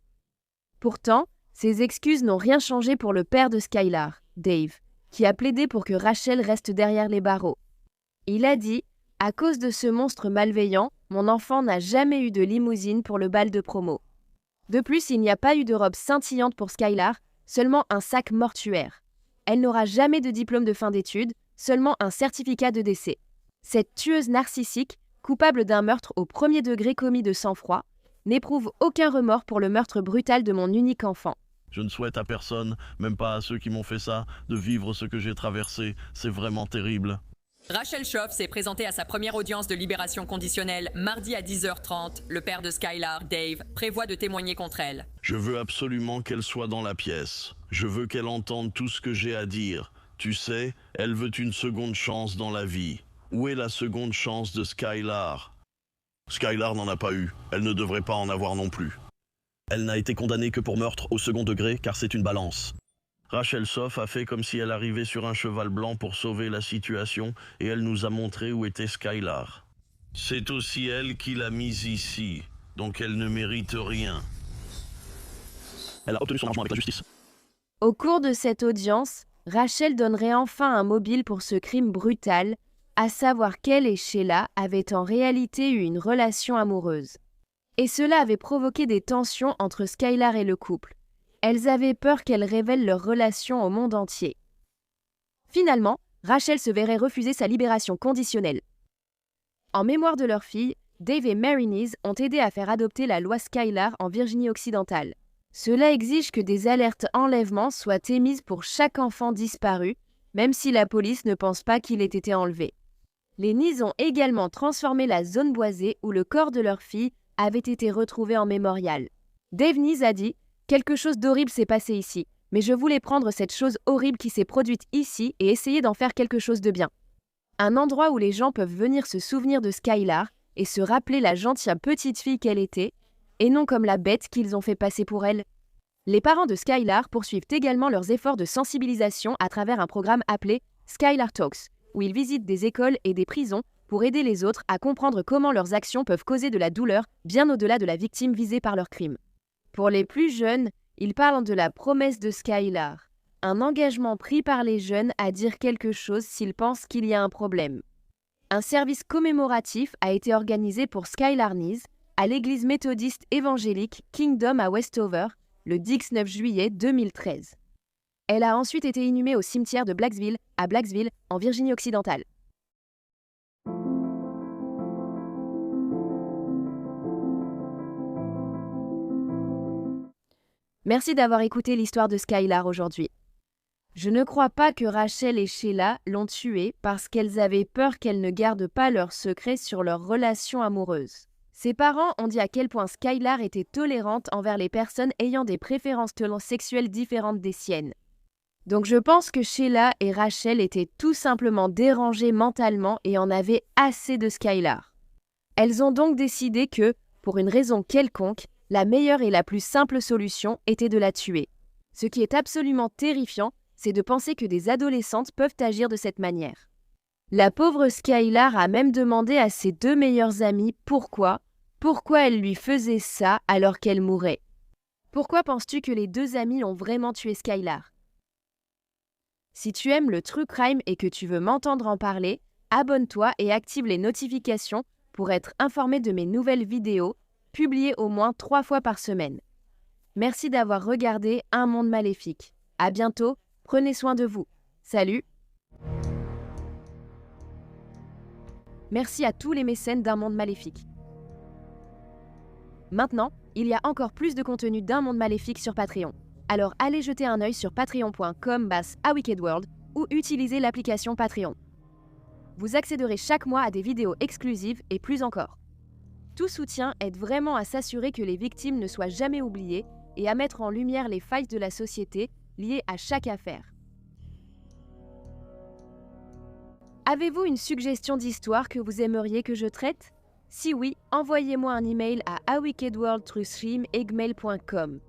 S1: Pourtant, ces excuses n'ont rien changé pour le père de Skylar, Dave, qui a plaidé pour que Rachel reste derrière les barreaux. Il a dit « À cause de ce monstre malveillant, mon enfant n'a jamais eu de limousine pour le bal de promo. » De plus, il n'y a pas eu de robe scintillante pour Skylar, seulement un sac mortuaire. Elle n'aura jamais de diplôme de fin d'études, seulement un certificat de décès. Cette tueuse narcissique, coupable d'un meurtre au premier degré commis de sang-froid, n'éprouve aucun remords pour le meurtre brutal de mon unique enfant.
S13: Je ne souhaite à personne, même pas à ceux qui m'ont fait ça, de vivre ce que j'ai traversé. C'est vraiment terrible.
S16: Rachel Schoff s'est présentée à sa première audience de libération conditionnelle mardi à 10h30. Le père de Skylar, Dave, prévoit de témoigner contre elle.
S13: Je veux absolument qu'elle soit dans la pièce. Je veux qu'elle entende tout ce que j'ai à dire. Tu sais, elle veut une seconde chance dans la vie. Où est la seconde chance de Skylar? Skylar n'en a pas eu. Elle ne devrait pas en avoir non plus. Elle n'a été condamnée que pour meurtre au second degré, car c'est une balance. Rachel Schoff a fait comme si elle arrivait sur un cheval blanc pour sauver la situation, et elle nous a montré où était Skylar. C'est aussi elle qui l'a mise ici, donc elle ne mérite rien. Elle a obtenu son argent avec la justice.
S1: Au cours de cette audience, Rachel donnerait enfin un mobile pour ce crime brutal, à savoir qu'elle et Sheila avaient en réalité eu une relation amoureuse. Et cela avait provoqué des tensions entre Skylar et le couple. Elles avaient peur qu'elle révèle leur relation au monde entier. Finalement, Rachel se verrait refuser sa libération conditionnelle. En mémoire de leur fille, Dave et Mary Nees ont aidé à faire adopter la loi Skylar en Virginie-Occidentale. Cela exige que des alertes enlèvement soient émises pour chaque enfant disparu, même si la police ne pense pas qu'il ait été enlevé. Les Nees ont également transformé la zone boisée où le corps de leur fille avait été retrouvé en mémorial. Dave Nees a dit « Quelque chose d'horrible s'est passé ici, mais je voulais prendre cette chose horrible qui s'est produite ici et essayer d'en faire quelque chose de bien. Un endroit où les gens peuvent venir se souvenir de Skylar et se rappeler la gentille petite fille qu'elle était, et non comme la bête qu'ils ont fait passer pour elle. » Les parents de Skylar poursuivent également leurs efforts de sensibilisation à travers un programme appelé Skylar Talks, où ils visitent des écoles et des prisons pour aider les autres à comprendre comment leurs actions peuvent causer de la douleur bien au-delà de la victime visée par leur crime. Pour les plus jeunes, ils parlent de la promesse de Skylar, un engagement pris par les jeunes à dire quelque chose s'ils pensent qu'il y a un problème. Un service commémoratif a été organisé pour Skylar Nees à l'église méthodiste évangélique Kingdom à Westover le 19 juillet 2013. Elle a ensuite été inhumée au cimetière de Blacksville, à Blacksville, en Virginie-Occidentale. Merci d'avoir écouté l'histoire de Skylar aujourd'hui. Je ne crois pas que Rachel et Sheila l'ont tuée parce qu'elles avaient peur qu'elle ne garde pas leur secret sur leur relation amoureuse. Ses parents ont dit à quel point Skylar était tolérante envers les personnes ayant des préférences sexuelles différentes des siennes. Donc je pense que Sheila et Rachel étaient tout simplement dérangées mentalement et en avaient assez de Skylar. Elles ont donc décidé que, pour une raison quelconque, la meilleure et la plus simple solution était de la tuer. Ce qui est absolument terrifiant, c'est de penser que des adolescentes peuvent agir de cette manière. La pauvre Skylar a même demandé à ses deux meilleures amies pourquoi elle lui faisait ça alors qu'elle mourait. Pourquoi penses-tu que les deux amies ont vraiment tué Skylar? Si tu aimes le true crime et que tu veux m'entendre en parler, abonne-toi et active les notifications pour être informé de mes nouvelles vidéos, publiées au moins 3 fois par semaine. Merci d'avoir regardé Un Monde Maléfique. À bientôt, prenez soin de vous. Salut! Merci à tous les mécènes d'Un Monde Maléfique. Maintenant, il y a encore plus de contenu d'Un Monde Maléfique sur Patreon. Alors allez jeter un œil sur patreon.com/awickedworld ou utilisez l'application Patreon. Vous accéderez chaque mois à des vidéos exclusives et plus encore. Tout soutien aide vraiment à s'assurer que les victimes ne soient jamais oubliées et à mettre en lumière les failles de la société liées à chaque affaire. Avez-vous une suggestion d'histoire que vous aimeriez que je traite? Si oui, envoyez-moi un email à awickedworldthroughstream@gmail.com.